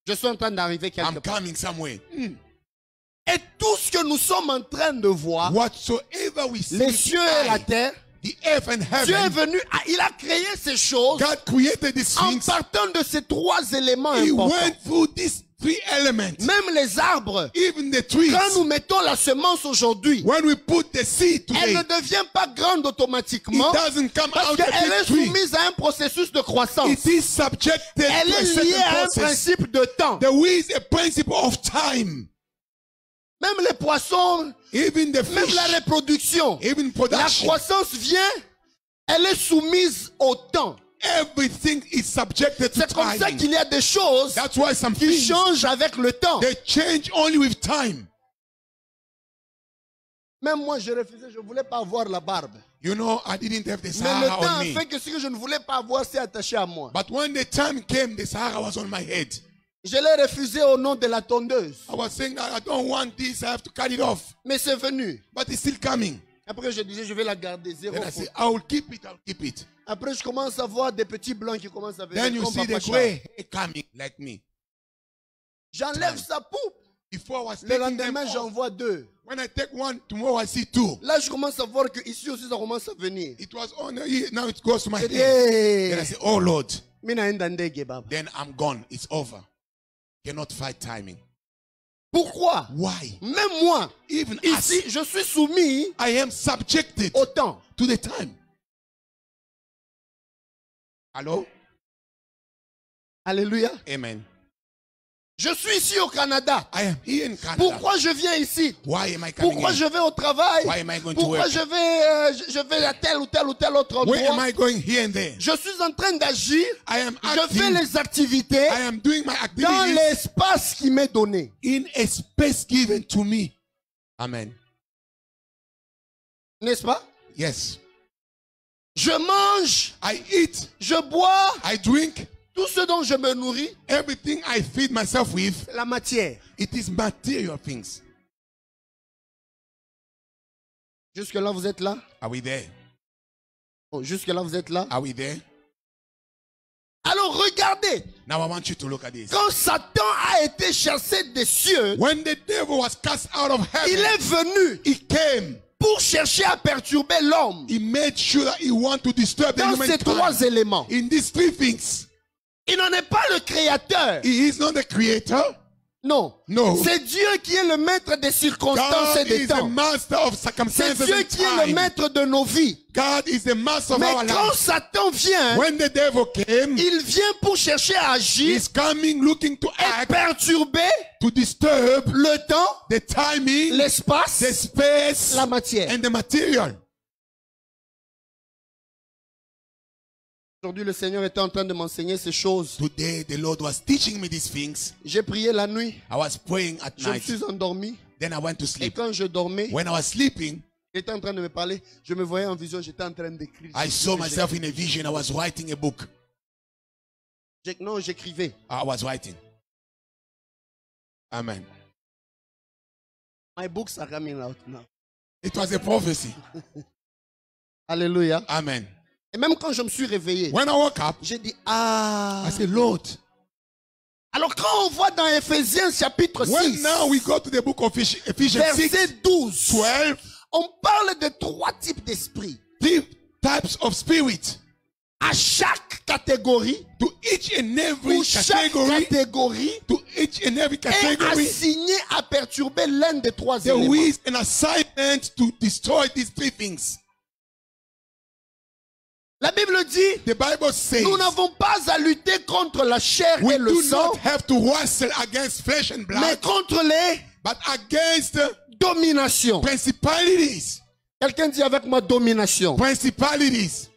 Je suis en train d'arriver quelque I'm part. coming somewhere. Et tout ce que nous sommes en train de voir, Whatsoever we see, les with cieux the et la eye, terre, the earth and Dieu est heaven, venu, il a créé ces choses God created these en things. partant de ces trois éléments He importants. went through these three elements. Même les arbres, Even the trees. quand nous mettons la semence aujourd'hui, When we put the seed elle today, ne devient pas grande it automatiquement doesn't come parce out a qu'elle est big tree. soumise à un processus de croissance. It is subjected Elle to a est liée certain à un process. principe de temps. There is a principle of time. Même les poissons, Even the même fish, la reproduction, even la production, croissance vient, elle est soumise au temps. everything is subjected to C'est comme ça time. qu'il y a des choses That's why some qui things, changent avec le temps. they change only with time. Même moi, je refusais, je ne voulais pas avoir la barbe. You know, I didn't have the Mais le Sahara temps on a me. fait que ce que je ne voulais pas avoir s'est attaché à moi. But when the time came, the Sahara was on my head. Je l'ai refusé au nom de la tondeuse. I was saying that I don't want this, I have to cut it off. Mais c'est venu. But it's still coming. Après, je disais, je vais la garder zéro. Then I faute. say, I will keep it, I'll keep it. Après, je commence à voir des petits blancs qui commencent à venir. Then you comme see Papa the Charles. gray hair coming like me. J'enlève sa poupe. Before I was Le taking them lendemain, j'en off. vois deux. When I take one, tomorrow I see two. Là, je commence à voir que ici aussi, ça commence à venir. It was on here, now it goes to my Je dis, head. Then I hey, say, oh Lord, mina enda ndege, baba. then I'm gone. It's over. Cannot fight timing. Pourquoi? Why? Même moi, Even ici, as je suis soumis I am subjected au temps. to the time. Hello? Alléluia. Amen. Je suis ici au Canada. I am here in Canada. Pourquoi je viens ici? Why am I coming Pourquoi in? je vais au travail? Why am I going to Pourquoi work? je vais à tel ou tel ou tel autre Where am endroit? I going here and there? Je suis en train d'agir. I am Je fais acting. les activités I am doing my dans activities l'espace qui m'est donné. in a space given to me. Amen. N'est-ce pas? Yes. Je mange, I eat, je bois, I drink, tout ce dont je me nourris, everything I feed myself with, c'est la matière. it is material things. Jusque-là, vous êtes là? Are we there? Oh, jusque-là, vous êtes là? Are we there? Alors regardez, Now I want you to look at this. quand Satan a été chassé des cieux, When the devil was cast out of il heaven, est venu he came. pour chercher à perturber l'homme He made sure that he want to disturb the dans human ces trois kind. éléments. In these three things, Il n'en est pas le créateur. he is not the creator. Non. No. C'est Dieu qui est le maître des circonstances et God des is the temps. master of C'est circumstances Dieu and qui est le time. maître de nos vies. God is the master of Mais our quand life. Satan vient, When the devil came, il vient pour chercher à agir he's coming looking to et act, perturber to disturb le temps, the timing, the l'espace, space, la matière. and the material. Aujourd'hui, le Seigneur était en train de m'enseigner ces choses. Today, the Lord was teaching me these things. J'ai prié la nuit, I was praying at je me night. suis endormi. Then I went to Et sleep. quand je dormais, When I was sleeping, il était en train de me parler. Je me voyais en vision, j'étais en train d'écrire. I saw myself in a vision. I was writing a book. Non, j'écrivais. I was writing. Amen. My books are coming out now. It was a prophecy. Alléluia. Amen. Et même quand je me suis réveillé, When I woke up, j'ai dit, ah. I said, Lord. Alors quand on voit dans Éphésiens chapitre 6, When now we go to the book of Ephesians 6, verset 12, 12, on parle de 3 types d'esprits. 3 types of spirit. À chaque catégorie, To each and every ou chaque category, catégorie to each and every est category, assigné à perturber l'un des 3 there éléments. is an assignment to destroy these 3 things. La Bible dit, The Bible says, nous n'avons pas à lutter contre la chair we et le do sang, not have to wrestle against flesh and mais blood, contre les but against dominations. principalities. Quelqu'un dit avec moi domination. Principalities.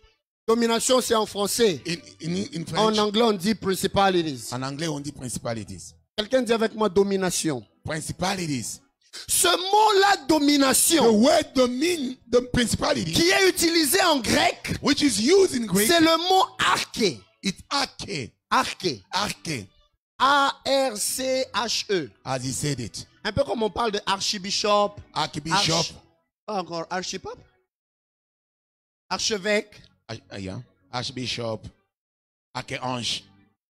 Domination, c'est en français. In En French. anglais, on dit principalities. En anglais, on dit principalities. Quelqu'un dit avec moi domination. Principalities. Ce mot-là, The domination, word the principality, qui est utilisé en grec, which is used in Greek, c'est le mot arché. it's arche. Arché. Arche, A-R-C-H-E. as he said it. Un peu comme on parle de archibishop. Archbishop. Pas encore archipop. Archevêque. Yeah. Archbishop. Archange.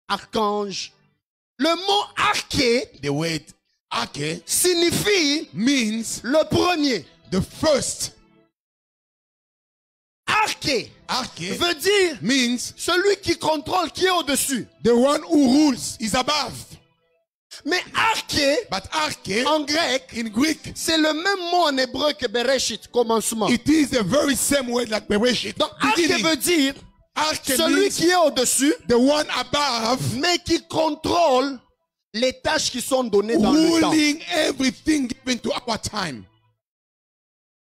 Archange. Le mot arché The word arche signifie means le premier. the first. Arché Arche veut dire means celui qui contrôle, qui est au-dessus. the one who rules is above. Mais arché, But arche en grec, in Greek, c'est le même mot en hébreu que Bereshit, commencement. it is the very same word like Bereshit. Donc arché Beginning. veut dire Arche celui means qui est au-dessus, the one above, mais qui contrôle les tâches qui sont données dans le temps. ruling everything given to our time.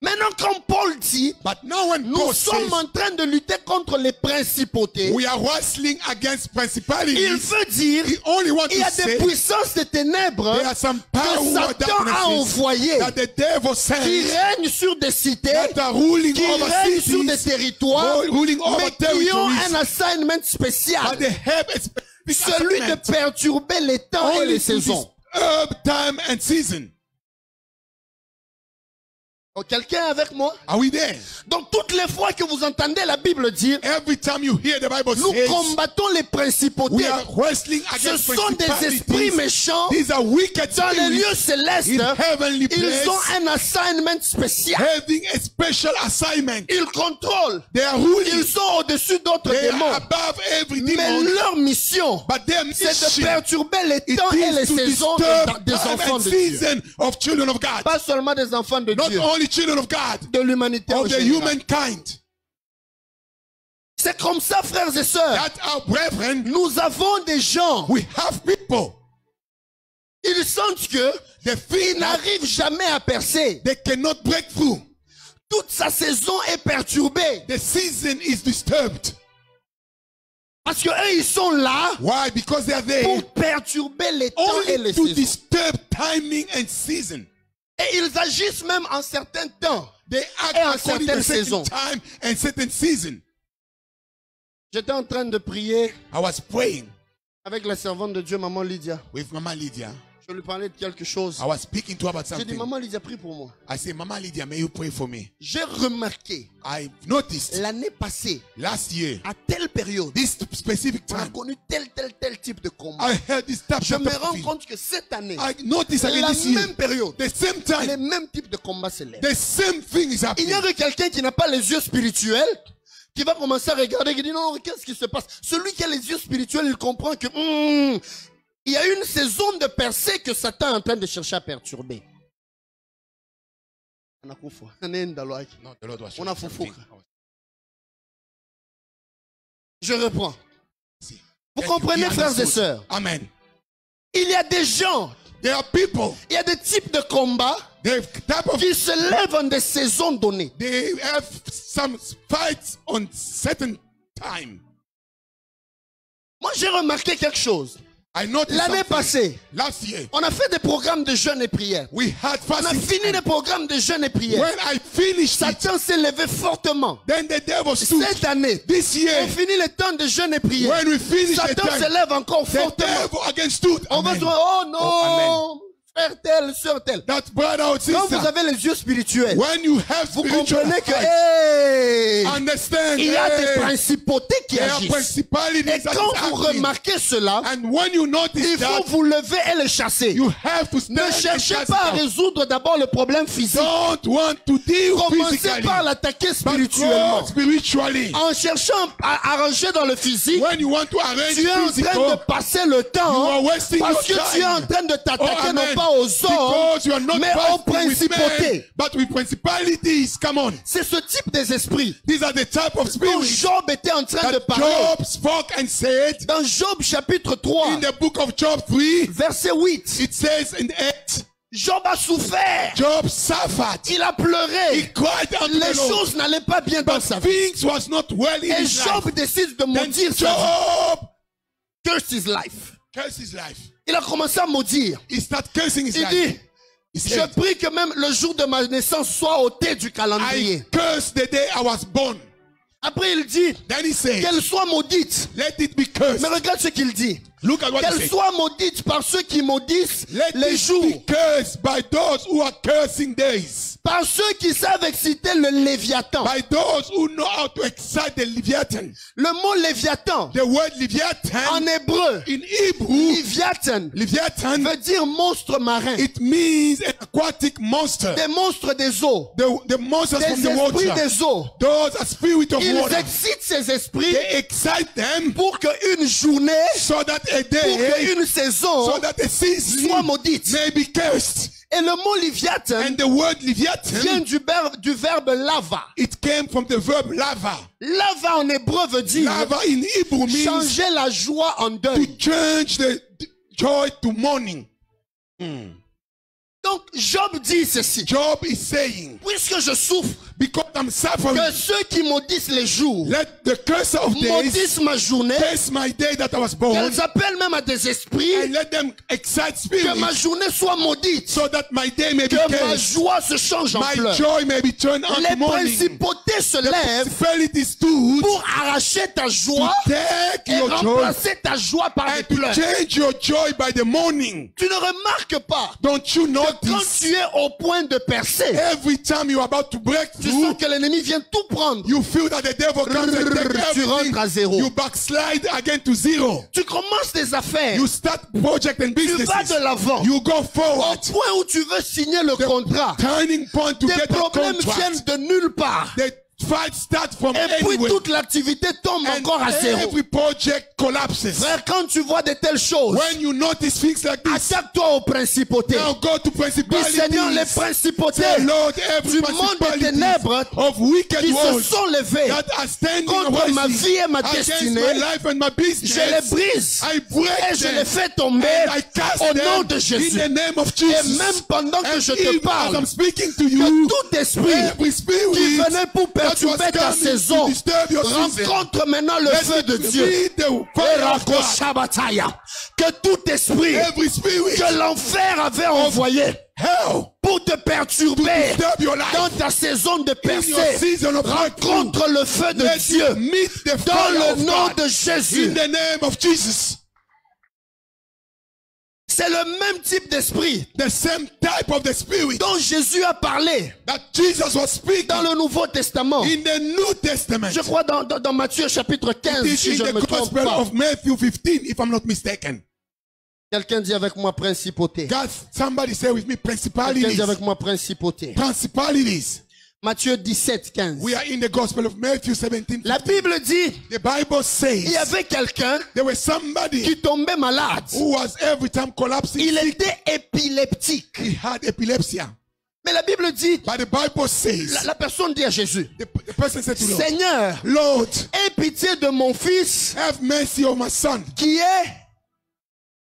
Maintenant, quand Paul dit, But now when nous Paul sommes says en train de lutter contre les principautés, we are wrestling against il principalities, veut dire, he only wants il y to a des say puissances de ténèbres there are some que power Satan a darknesses envoyées, that the devil qui sends règnent sur des cités, that are ruling qui over règnent sur des cities, territoires, ruling over mais qui ont territories, un assignment spécial, but they have a specific celui de assignment perturber les temps et only les to saisons. disturb time and season. Donc, quelqu'un est avec moi? Are we there? Donc, toutes les fois que vous entendez la Bible dire, Every time you hear the Bible nous says combattons les we principautés, are wrestling ce against sont des esprits principalities. méchants These are wicked dans les lieux spirits célestes. in heavenly Ils ont places un assignment spécial. having a special assignment. Ils contrôlent. They are ruling. Ils sont au-dessus d'autres They are démons. above every Mais demon. leur mission, But their c'est de mission, perturber les it temps et les is to saisons disturb des time enfants and de Dieu. season of children of God. Pas seulement des enfants de Not Dieu, only children of God, de l'humanité en of the général. humankind. C'est comme ça, frères et sœurs. That our brethren, Nous avons des gens, we have people. ils sentent que They ils feel that n'arrivent jamais à percer. they cannot break through. Toute sa saison est perturbée. The season is disturbed. Parce qu'eux, ils sont là Why? Because they are there pour perturber les temps et only les to saisons. disturb timing and season. Et ils agissent même en certains temps. They act Et en according to certaines a certain saisons. time and certain season. J'étais en train de prier I was praying avec la servante de Dieu, Maman Lydia. with Mama Lydia. Je lui parlais de quelque chose. I was speaking to her about J'ai dit, something. Maman Lydia, prie pour moi. I said, Mama Lydia, may you pray for me. J'ai remarqué, I noticed l'année passée, last year, à telle période, this specific on a time, connu tel type de combat. I heard this type Je of me rends thing. compte que cette année, I noticed again la this year, même période, the same les time, mêmes types de combats se lèvent. the same thing is Il n'y happening. a que quelqu'un qui n'a pas les yeux spirituels, qui va commencer à regarder, qui dit non, qu'est-ce qui se passe? Celui qui a les yeux spirituels, il comprend que il y a une saison de percée que Satan est en train de chercher à perturber. No, the Lord was On a showing foufouk. something. Je reprends. See. Vous Yes, comprenez, we frères et understood. sœurs? Amen. Il y a des gens, There are people, il y a des types de combats the type of, qui se lèvent en des saisons données. they have some fights on certain time. Moi, j'ai remarqué quelque chose. I noticed L'année something. passée, Last year, on a fait des programmes de jeûne et prière. we had On a fasting. fini les programmes de jeûne et prière. When I finished it, Satan s'est levé fortement. then the devil stood. Cette année, This on year, finit le temps de jeûne et prière. when we finished the Satan se time, lève encore the fortement. devil again stood. On va Amen. dire, oh non, Oh, frère tel, sœur tel. that brother or Quand vous sister, avez les yeux spirituels, when you have vous spiritual comprenez que, eyes, hey, understand, il y a des hey, principautés qui there are agissent. principalities Et that quand is vous acting. remarquez cela, And when you notice il faut that, vous lever et les chasser. you have to stand Ne and cherchez cast pas à it out. résoudre d'abord le problème physique. Don't want to deal Commencez physically, par l'attaquer but spirituellement. go spiritually. En cherchant à arranger dans le physique, When you want to arrange tu es en train de physical, passer le you temps are wasting parce que your tu es en time. train de t'attaquer Oh, non amen. pas aux hommes, Because you are not mais aux fighting with men, principautés. but with principalities. Come on. C'est ce type des esprits These are the type of dont spirits Job était en train de that parler. Job spoke and said Dans Job chapitre 3, in the book of Job 3. verset 8, It says in 8, Job a souffert, Job suffered. il a He pleuré, cried unto les the Lord. choses n'allaient pas bien dans But sa vie. things was not well in Et his Job life. décide de Then maudire sa vie. Job Curse his life. cursed his life. Il a commencé à maudire. He started cursing his Il life. dit, He je said, prie que même le jour de ma naissance soit ôté du I calendrier. cursed the day I was born. Après, il dit, Then he said, qu'elle soit maudite. let it be cursed. Mais regarde ce qu'il dit. Look at what he Qu'elle said. soit maudite par ceux qui maudissent Let les it jours, be cursed by those who are cursing days. par ceux qui savent exciter le Léviathan. By those who know how to excite the Leviathan. Le mot Léviathan, The word en Leviathan hébreu, in Hebrew, Léviathan, Leviathan, veut dire monstre marin. it means an aquatic monster. Des monstres des eaux. The monsters Des from the esprits water. des eaux. Those are spirit of Ils water. excitent ces esprits They excite them pour qu'une journée, so that a pour day, qu'une saison so that a season soit maudite. may be cursed. Et le mot Léviathan And the word vient Leviathan, du verbe lava. it came from the verb lava. Lava en hébreu veut dire Lava in Hebrew means changer la joie en to deuil. change the joy to mourning. Donc Job dit ceci. Job is saying, Puisque je souffre, because I'm suffering, que ceux qui maudissent les jours let the curse of days maudissent ma journée, curse my day that I was born, qu'elles appellent même à des esprits, and let them excite que ma spirits journée soit maudite, so that my day may be que ma cursed. joie se change en My pleurs. joy may be turned Les unto mourning. principautés se lèvent Principalities stood pour arracher ta to joie take et your joy remplacer ta joie par des and to pleurs. change your joy by the morning. Tu ne remarques pas Don't you que quand notice tu es au point de percer, every time you're about to break tu through, sens que l'ennemi vient tout prendre. you feel that the devil comes and takes Tu rentres à zéro. everything. You backslide again to zero. Tu commences des affaires. You start project and Tu vas businesses. de l'avant. You go Au forward. point où tu veux signer le contrat. Turning point to Tes get the problèmes contract. viennent de nulle part. The fight starts from Et puis anywhere. toute l'activité tombe And encore à zéro. every project collapses. Frère, quand tu vois de telles choses, When you notice things like this, attaque-toi aux principautés. now go to Dis principalities. Seigneur, les principautés Say, Lord, every du monde des principalities ténèbres of wicked qui se worlds sont levés that are standing contre ma rising vie et ma against destinée, my life and my je les business, brise I break et je them les fais tomber and I cast au nom them de in Jésus. the name of Et Jesus. même pendant que And je te even as parle, I'm speaking to que you, tout esprit every spirit qui venait pour that was perturber ta coming to saison disturb your season, rencontre maintenant le let feu it de Dieu. be the fire of God. Erakosabataya. Que tout esprit Every spirit que l'enfer avait envoyé hell pour te to perturber disturb your life dans ta saison de in your percée, season of breakthrough, rencontre le feu de let Dieu it meet the dans fire le of nom God de Jésus. in the name of Jesus. C'est le même type d'esprit The same type of the spirit dont Jésus a parlé that Jesus was speaking dans le Nouveau Testament. in the New Testament. Je crois dans Matthieu chapitre 15, It is si in je ne the me trompe Gospel pas. of Matthew 15, if I'm not mistaken. Quelqu'un dit avec moi principauté. God, somebody say with me, Quelqu'un principalities. dit avec moi principauté. Principalities. Matthieu 17, 15. We are in the Gospel of Matthew 17. La Bible dit, The Bible il y says avait quelqu'un there was somebody qui tombait malade. who was every time collapsing. Il sick. était épileptique. He had epilepsy. Mais la Bible dit, But the Bible says, la personne dit à Jésus, the person said to the Lord, Seigneur, Lord, aie pitié de mon fils have mercy on my son, qui est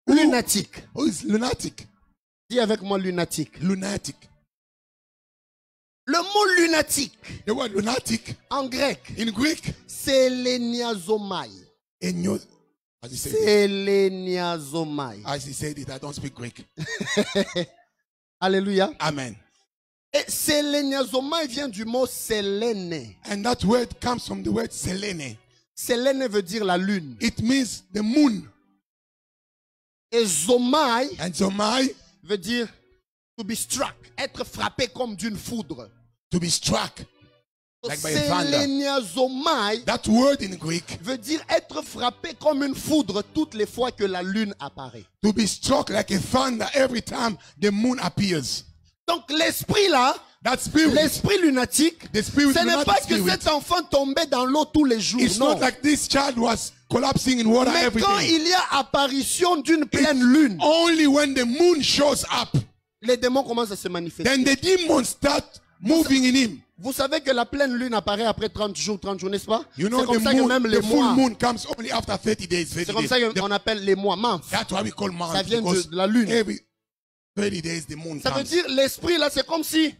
lunatique. who is lunatic. Dis avec moi lunatique. Lunatic. Le mot lunatique, The word lunatic en grec, in Greek, c'est léniazomai. as he said it, C'est léniazomai. as he said it, I don't speak Greek. Alléluia. Amen. Et séléniazomai vient du mot séléné. And that word comes from the word Selene. Séléné veut dire la lune. It means the moon. Et zomai And Zomai veut dire To be struck. Être frappé comme d'une foudre. To be struck like by a thunder. Seleniazomai That word in Greek, veut dire être frappé comme une foudre toutes les fois que la lune apparaît. to be struck like a thunder every time the moon appears. Donc l'esprit là, That spirit, l'esprit lunatique, the spirit, ce n'est lunatic pas que spirit, cet enfant tombait dans l'eau tous les jours. it's Non. not like this child was collapsing in water Mais every quand day. il y a apparition d'une pleine lune, Only when the moon shows up, les démons commencent à se manifester. then the demons start moving in him. Vous savez que la pleine lune apparaît après 30 jours, n'est-ce pas? You know, C'est comme the ça que même moon, les the full mois, moon comes only after 30 days. 30 c'est comme days. ça qu'on appelle les mois, Manf. That's why we call month. Ça vient Because de la lune. every 30 days the moon Ça veut comes. dire l'esprit là, c'est comme si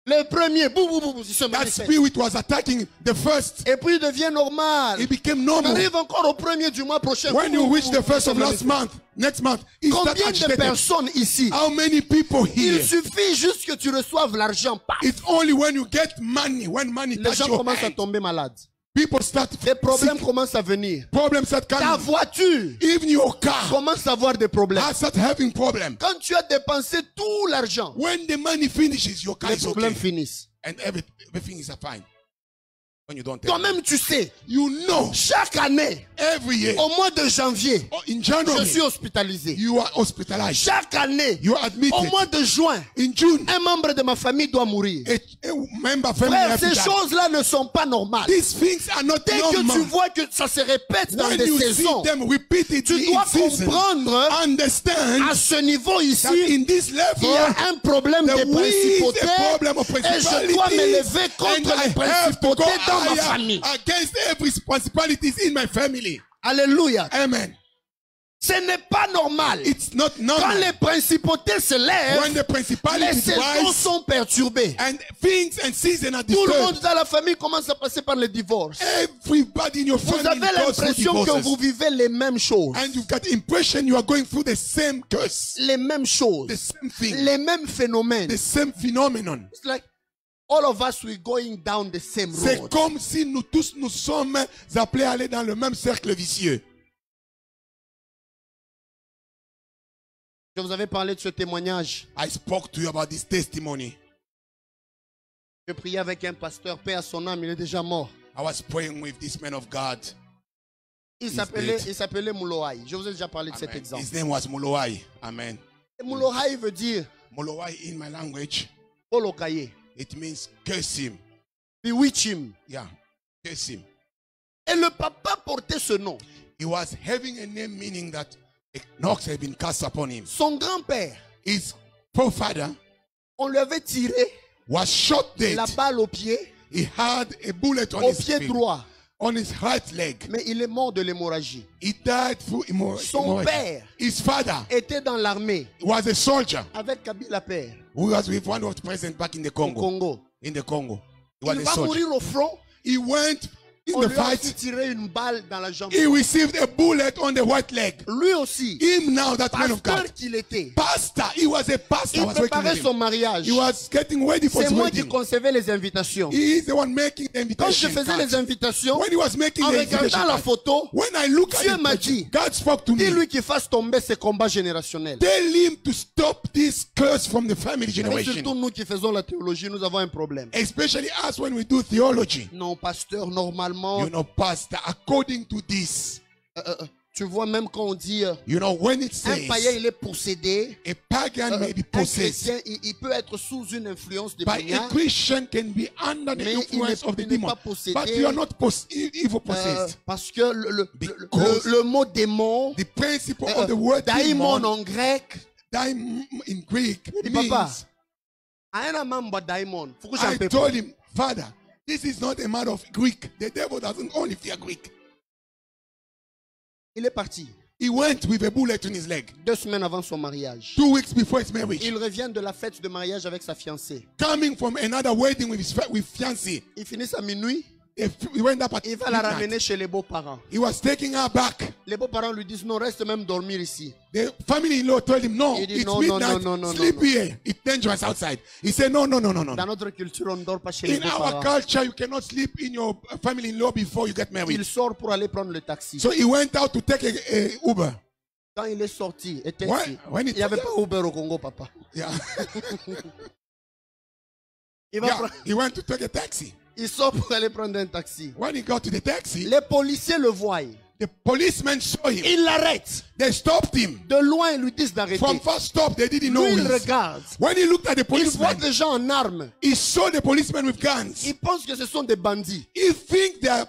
le premier, il se That manifeste. spirit was attacking the first. Et puis il devient normal. It became On normal. arrive encore au premier du mois prochain. When you reach the first of il se last manifeste. month, next month, it starts Combien de agitated. personnes ici? How many people Il here? suffit juste que tu reçoives l'argent, paf. It's only when you get money, when money Les touches gens your commencent à hand, tomber malades. people start Les problèmes sick. commencent à venir. Problems start Ta coming. voiture Even your car commence à avoir des problèmes. start having problems. Quand tu as dépensé tout l'argent, When the money finishes, your car les is problèmes okay. finissent. And everything is fine. When you don't tell Toi-même, tu sais, you know, chaque année, every year, au mois de janvier, in je January, suis hospitalisé. you are hospitalized. Chaque année, You are admitted. au mois de juin, In June, un membre de ma famille doit mourir. a member family Frère, have to ces die. choses-là ne sont pas normales. These things are not Dès que tu normal. vois que ça se répète dans When des you saisons, see them repeatedly tu in dois season, comprendre understand à ce niveau that ici, in this il y level, a un problème there de is principauté a problem of et je dois principalities, m'élever and contre I les have to go principautés dans ma higher famille. against every principalities in my family. Alléluia. Amen. Ce n'est pas normal. It's not Quand normal. les principautés se When lèvent, the les principalities saisons rise sont perturbées. and things and seasons are Tout le disturbed, monde dans la famille commence à passer par le divorce. everybody in your Vous family avez goes through l'impression que divorces. vous vivez les mêmes choses. And you've got the impression you are going through the same curse, Les mêmes the choses. same thing, Les mêmes phénomènes. the same phenomenon. It's like all of us we're going down the same C'est road. comme si nous tous nous sommes appelés à aller dans le même cercle vicieux. Je vous avais parlé de ce témoignage. I spoke to you about this testimony. Je priais avec un pasteur, paix à son âme, il est déjà mort. I was praying with this man of God. Il dead. s'appelait Moulohai. Je vous ai déjà parlé de cet Amen. exemple. His name was Mulowai. Amen. Et Moulohai veut dire Mulowai in my language, Olokaye, it means curse him. bewitch him. Yeah, curse him. Et le papa portait ce nom. He was having a name meaning that a knock had been cast upon him. Son grand-père, His forefather on lui avait tiré was shot dead. la balle au pied, He had a bullet on au his pied feet, droit. on his right leg. Mais il est mort de l'hémorragie. He died through Son père His father était dans l'armée was a soldier avec Kabila père who was with one of the presidents back in the au Congo. Congo. In the Congo. He was Il a va soldier. mourir au front. He went in On the lui a aussi fight. tiré une balle dans la jambe. He received a bullet on the right leg. Lui aussi, Him now, that man of God. pasteur qu'il était, Pastor. He was a pastor. il Was working préparait with son him. mariage. He was getting ready for C'est his moi qui wedding. concevais les invitations. He is the one making the Quand je invitation. faisais les invitations, When he was making en the regardant invitation la card, photo, when I look at Dieu it, m'a dit, God spoke to me. dis-lui qu'il fasse tomber ces combats générationnels. Tell him to stop this curse from the family Et generation. surtout nous qui faisons la théologie, nous avons un problème. Especially us when we do theology. Non, pasteur, normalement, You know, pastor, according to this, tu vois même quand on dit you know, when it un païen says il est possédé, a pagan may be un possessed, chrétien il peut être sous une influence but a démoniaque. Christian can be under the Mais influence of the il n'est demon. pas possédé. But you are not evil possessed. Parce que Because le mot démon, The principle of the word daimon demon, en grec, daimon in Greek, dit papa, means, un membre daimon, faut que I j'en peux told pas. him, Father, this is not a matter of Greek. The devil doesn't only fear Greek. Il est parti He went with a bullet in his leg 2 semaines avant son mariage. 2 weeks before his marriage. Il revient de la fête de mariage avec sa fiancée. Coming from another wedding with his fiancée. Il finit à minuit, He went up at il va la midnight. ramener chez les beaux-parents. He was taking her back. Les beaux-parents lui disent non, reste même dormir ici. The family-in-law told him, no, Il dit, it's no, midnight, no, sleep no. here. It's dangerous outside. He said, no. Dans notre culture, on ne dort pas chez les In our beaux-parents. culture, you cannot sleep in your family-in-law before you get married. Il sort pour aller prendre le taxi. So he went out to take a Uber. Quand il est sorti, était When- ici. when Il it- n'y avait pas Uber au Congo, papa. Yeah. Il, va Yeah, prendre- he went to take a taxi. il sort pour aller prendre un taxi. When he got to the taxi, Les policiers le voient. the policemen saw him. Ils l'arrêtent. They stopped him. De loin, ils lui disent d'arrêter. From first stop, they didn't know Lui, il him. regarde. When he looked at the Il voit policemen, des gens en armes. he saw the policemen with guns. Il pense que ce sont des bandits. He think they are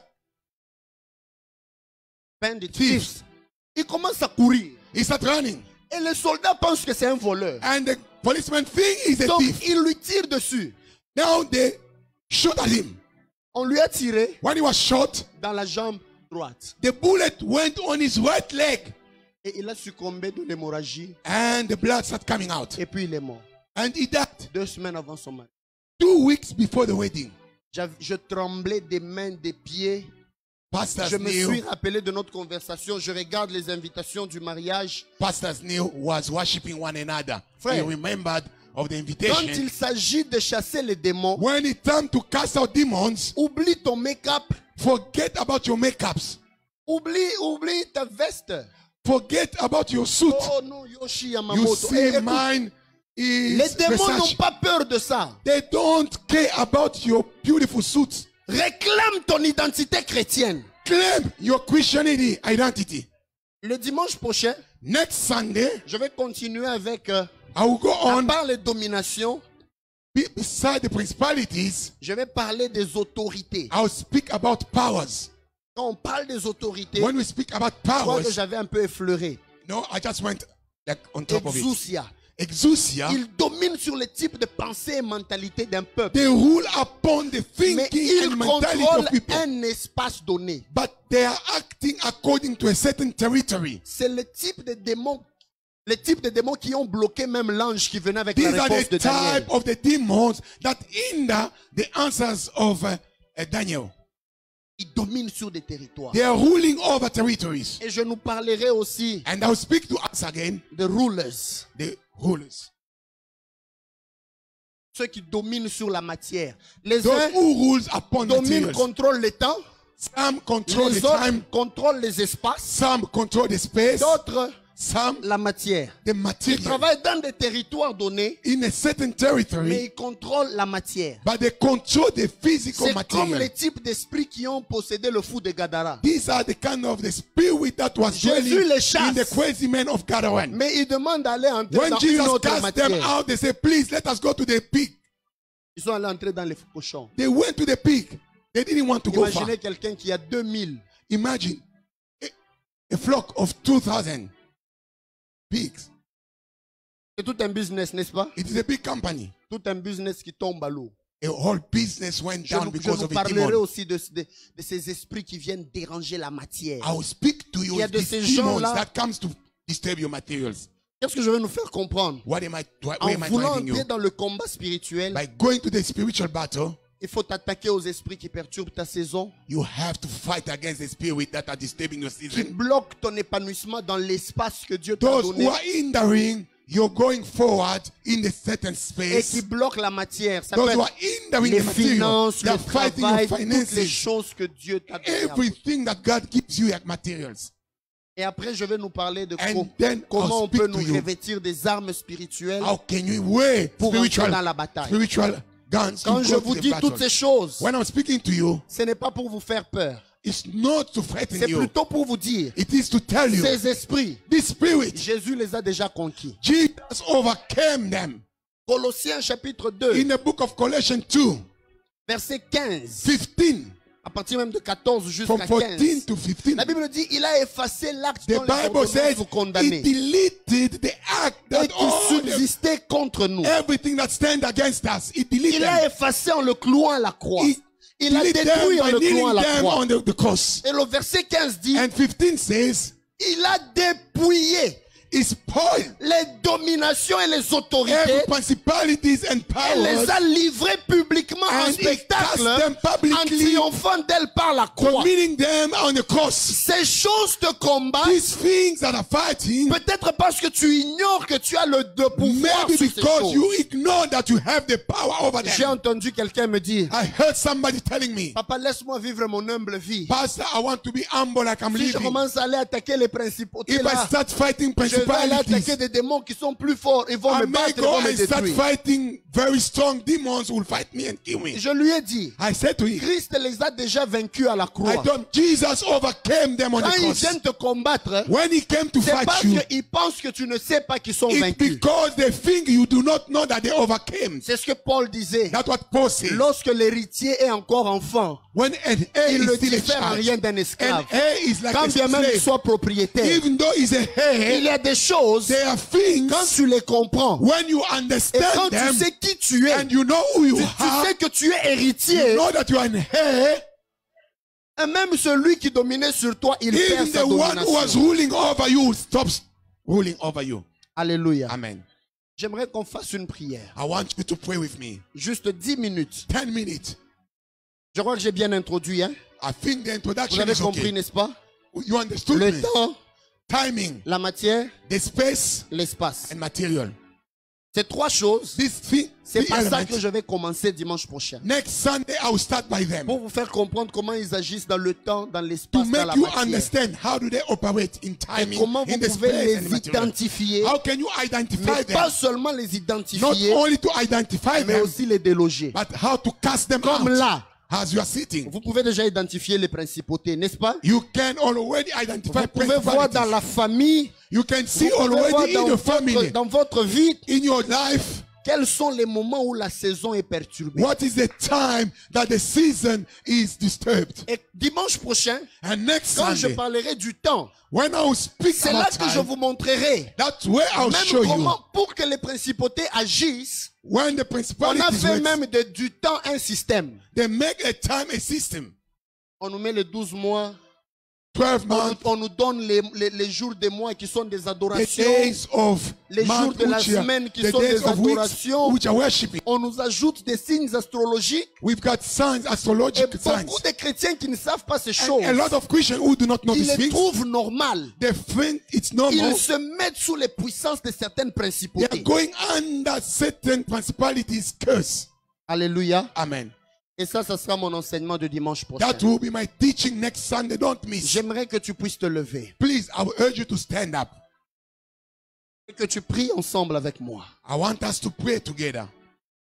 Bandits. thieves. Il commence à courir. He started running. Et les soldats pensent que c'est un voleur. And the policeman think he's a Donc, thief. ils lui tirent dessus. Now they shot at him. On lui a tiré When he was shot, dans la jambe droite. the bullet went on his right leg. Et il a succombé de l'hémorragie. And the blood started coming out. Et puis il est mort. And he died 2 semaines avant son mariage. 2 weeks before the wedding. Je tremblais des mains, des pieds. Pastors Je me suis Neil, rappelé de notre conversation. Je regarde les invitations du mariage. Pastors Neil was worshiping one another. Frère. He remembered of the Quand invitation. il s'agit de chasser les démons, When it's time to cast out demons, oublie ton make-up. forget about your makeups. Oublie ta veste. Forget about your suit. Oh non, Yoshi You Yamamoto. see, Eh, écoute, mine is les démons n'ont Versace. pas peur de ça. They don't care about your beautiful suits. Réclame ton identité chrétienne. Claim your Christianity identity. Le dimanche prochain, Next Sunday, je vais continuer avec, I will go à on part les dominations, beside the principalities. je vais parler des autorités. I will speak about powers. Quand on parle des autorités, When we speak about je crois que powers, j'avais un peu effleuré. no, I just went like on top of it. Exousia. Exousia, Ils dominent sur le type de pensée et mentalité d'un peuple. they rule upon the Mais thinking ils and mentality contrôlent of people. un espace donné. But they are acting according to a certain territory. C'est le type de démons qui ont bloqué même l'ange qui venait avec These la are réponse the de Daniel. type of the demons that hinder the answers of Daniel. Ils dominent sur des territoires. They are ruling over territories. Et je nous parlerai aussi And I'll speak to us again, de rulers, the rulers. ceux qui dominent sur la matière. Les Those uns who rules upon dominent, materials. contrôlent le temps. Some control Les the autres time. contrôlent les espaces. Some control the space. D'autres, Some la matière. the Ils material. travaillent dans des territoires donnés, In a certain mais territory, ils contrôlent la matière. but they control the physical C'est comme les material. types d'esprits qui ont possédé le fou de Gadara. These are the kind of the spirit that was Jésus dwelling les chasse. in the crazy men of Gadaran. Mais ils demandent d'aller entrer When dans une Jesus autre cast them matière. out, they say, please let us go to the pig. Ils sont allés entrer dans les cochons. They went to the pig. They didn't want to go far. Imaginez quelqu'un qui a 2000. Imagine a flock of 2,000 pigs. C'est tout un business, n'est-ce pas? It is a big company. Tout un business qui tombe à l'eau. A whole business went Je down vous because of a parlerai demon. aussi de ces esprits qui viennent déranger la matière. I will speak to you Il y a of de these ces demons gens-là- that comes to disturb your materials. Qu'est-ce que je vais nous faire comprendre? Where am I En voulant driving entrer you? dans le combat spirituel, By going to the spiritual battle, il faut t'attaquer aux esprits qui perturbent ta saison, you have to fight against the spirit that are disturbing your qui season. bloquent ton épanouissement dans l'espace que Dieu t'a Those donné who are hindering your going forward in a certain et space. qui bloquent la matière. Ça Those peut who are être hindering les the material. finances, They le are fighting your travail, toutes les finances. choses que Dieu t'a données. Everything that God gives you as materials. Et après, je vais nous parler de And then comment I'll on peut speak nous to you. revêtir des armes spirituelles How can you wear pour entrer spiritual dans la bataille. spiritual guns Quand to je go vous to the dis battle? toutes ces choses, When I'm speaking to you, ce n'est pas pour vous faire peur. it's not to frighten C'est you. plutôt pour vous dire, It is to tell you ces esprits, this spirit, Jésus les a déjà conquis. Jesus overcame them. Colossiens chapitre 2, In the book of Colossians 2, verset 15, 15, à partir même de 14 from jusqu'à 14 15. to 15, La Bible dit, il a effacé l'acte the dont les Bible ordonnances says vous he condamnez deleted the act et that qui all the, subsistait contre nous. everything that stand against us. He deleted Il a them. effacé en le clouant à la croix. He Il a deleted détruit them en by le clouant à kneeling la them croix. on the cross. Et le verset 15 dit, And 15 says, il a dépouillé is spoiled. Les dominations et les Every autorités, principalities and elle les powers, a livrées publiquement en and he cast spectacle them en publicly, triomphant d'elle par la croix. committing them on the cross. Ces choses te combattent, These things that are fighting, peut-être parce que tu ignores que tu as le pouvoir maybe sur ces because choses. you ignore that you have the power over J'ai them. entendu quelqu'un me dire, I heard somebody telling me, papa, laisse-moi vivre mon humble vie. Pastor, I want to be humble like I'm Si je living. commence à aller attaquer les principautés If I là, start fighting je vais aller attaquer principalities, des démons qui sont plus forts. Ils vont I me may battre, ils go vont me and start détruire. fighting very strong demons who will fight me and kill me. Je lui ai dit, I said to him, Christ les a déjà vaincus à la I croix. don't, Jesus overcame them on Quand the ils cross. viennent te combattre, When he came to c'est fight parce you, qu'ils pensent que tu ne sais pas qu'ils sont it's vaincus. because they think you do not know that they overcame. C'est ce que Paul disait. That's what Paul says. Lorsque l'héritier est encore enfant, When an heir il ne is still a diffère en child, rien d'un esclave. an heir is like Quand a bien même il slave. soit propriétaire, Even though he's a il heir, y a des choses, there are things quand tu les comprends, when you et quand understand tu them sais qui tu es, and you know who you tu are, sais que tu es you héritier, know that you are an heir. et même celui qui dominait sur toi, il perd Even sa the one who was domination. ruling over you stops ruling over you. Alléluia. Amen. J'aimerais qu'on fasse une prière. I want you to pray with me. Juste 10 minutes. 10 minutes. Je crois que j'ai bien introduit. Hein? I think the Vous introduction avez is compris, okay. n'est-ce pas? You understood Le me? temps, Timing, la matière, the space, l'espace. and material. Ces trois choses, These three c'est par ça elements. que je vais commencer dimanche prochain. Next Sunday, I will start by them. Pour vous faire comprendre comment ils agissent dans le temps, dans To l'espace, dans make la you matière. understand how do they operate in Et timing, comment vous in the pouvez space and les material. identifier. How can you identify Mais them? pas seulement les Not identifier, only to identify mais them, aussi les déloger. but how to cast them Comme out. là, As you are sitting, vous pouvez déjà identifier les principautés, n'est-ce pas? you can already identify Vous pouvez voir dans principalities. la famille, You can vous see pouvez voir already in your family, dans votre vie, in your life, quels sont les moments où la saison est perturbée. what is the time that the season is disturbed. Et dimanche prochain, And next quand je Sunday, parlerai du temps, when I will speak c'est là about que je time, vous montrerai that's where I'll même show you. comment, pour que les principautés agissent, When the on a principalities fait work, même du temps un système. they make a time a system. On nous met les 12 mois, 12 months, on nous donne les jours des mois qui sont des the adorations, days of les jours month, de la which are- semaine qui the sont days des of weeks, adorations. which are worshiping. On nous ajoute des signes astrologiques. We've got signs, Et astrological signs. beaucoup de chrétiens qui ne savent pas ces And choses, a lot of Christians who do not know ils these les things, trouvent normales. they think it's normal. Ils se mettent sous les puissances de certaines They are principautés. going under certain principalities' curse. Alléluia. Amen. Et ça sera mon enseignement de dimanche prochain. That will be my teaching next Sunday. Don't miss. J'aimerais que tu puisses te lever Please, I will urge you to stand up. et que tu pries ensemble avec moi. I want us to pray together.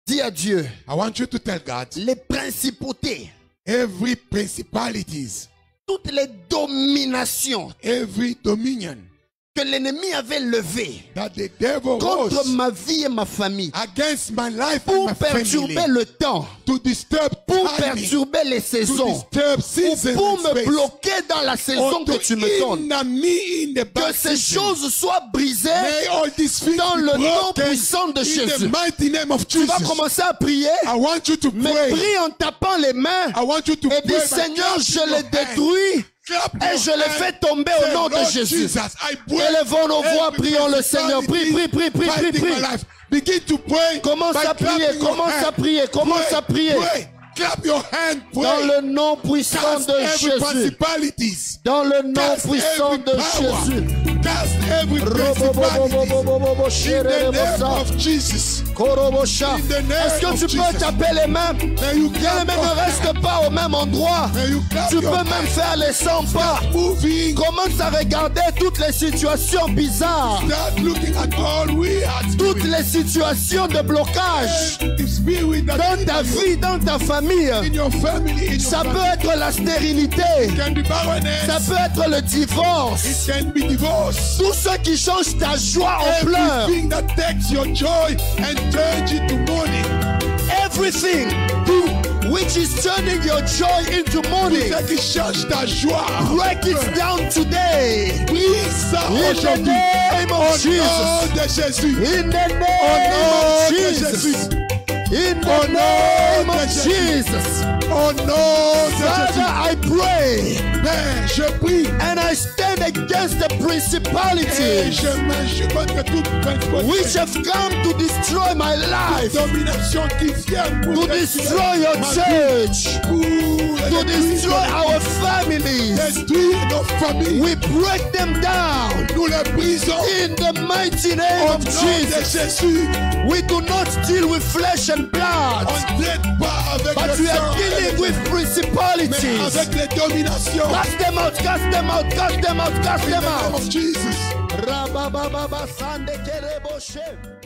Dis à Dieu, I want you to tell God, les principautés, every principalities, toutes les dominations every dominion que l'ennemi avait levées that the devil contre rose ma vie et ma famille against my life and pour my perturber family, le temps, to disturb pour timing, perturber les to saisons, disturb ou seasons pour and me space, bloquer dans la saison or que to tu me donnes. hinder me in the Que bad ces season. choses soient brisées May all these things dans be le nom broken puissant de in Jésus. the mighty name of Tu vas Jesus. commencer à prier, I want you to mais pray. prie en tapant les mains I want you to et pray dis by Seigneur, clapping je your les hands. détruis Clap et your je les hands. fais tomber au Say, nom de Lord Jésus. Jesus, I break Élevons nos voix, every prions le Seigneur. Prie, prie, prie, prie, prie, fighting prie. my life. Begin to pray. Commence by à prier, clapping your commence à hands. prier, commence Pray, à prier. Pray. Clap your hand. Dans Pray. le nom puissant Cast de every Jésus. principalities. Dans le nom Cast puissant every de power. Jésus. Cast every principalities. In the name of Jesus. Korobosha. In the name Est-ce que of tu peux Jesus. taper les mains? May you Que les clap mains your ne restent pas au même endroit. May you clap Tu your peux même hands. faire les 100 pas. Moving. Commence à regarder toutes les situations bizarres. Start looking at all we are Toutes doing. les situations de blocage. The spirit that Dans ta vie, dans ta famille. in your family, in your Ça peut family. être la stérilité. It can be barrenness. Ça peut être le divorce. It can be divorce. Tout ce qui change ta joie en pleurs. Everything that takes your joy and turns it to mourning. Everything which is turning your joy into mourning. Ce qui change ta joie. Break it down today. Brise ça In the aujourd'hui. name Au of nom Jesus. de Jésus. In the Au name nom of de Jesus. Jésus. In the Au name nom de of Jésus. Jesus. Au nom de Father, Jésus. I pray Père, je prie and I stand against the et principalities je m'agis contre toute principauté, which have come to destroy my life, domination qui vient pour to destroy your ma vie, church, pour to destroy our families. détruire nos familles. We break them down Nous les brisons in the mighty name au of nom de Jesus. Jésus. We do not deal with flesh and blood, On ne traite pas avec but le we are sang, dealing with mais principalities. avec les dominations. Cast them out, cast them out, cast them out, cast In them the name out. of Jesus. Rabababa Sande Kereboshe.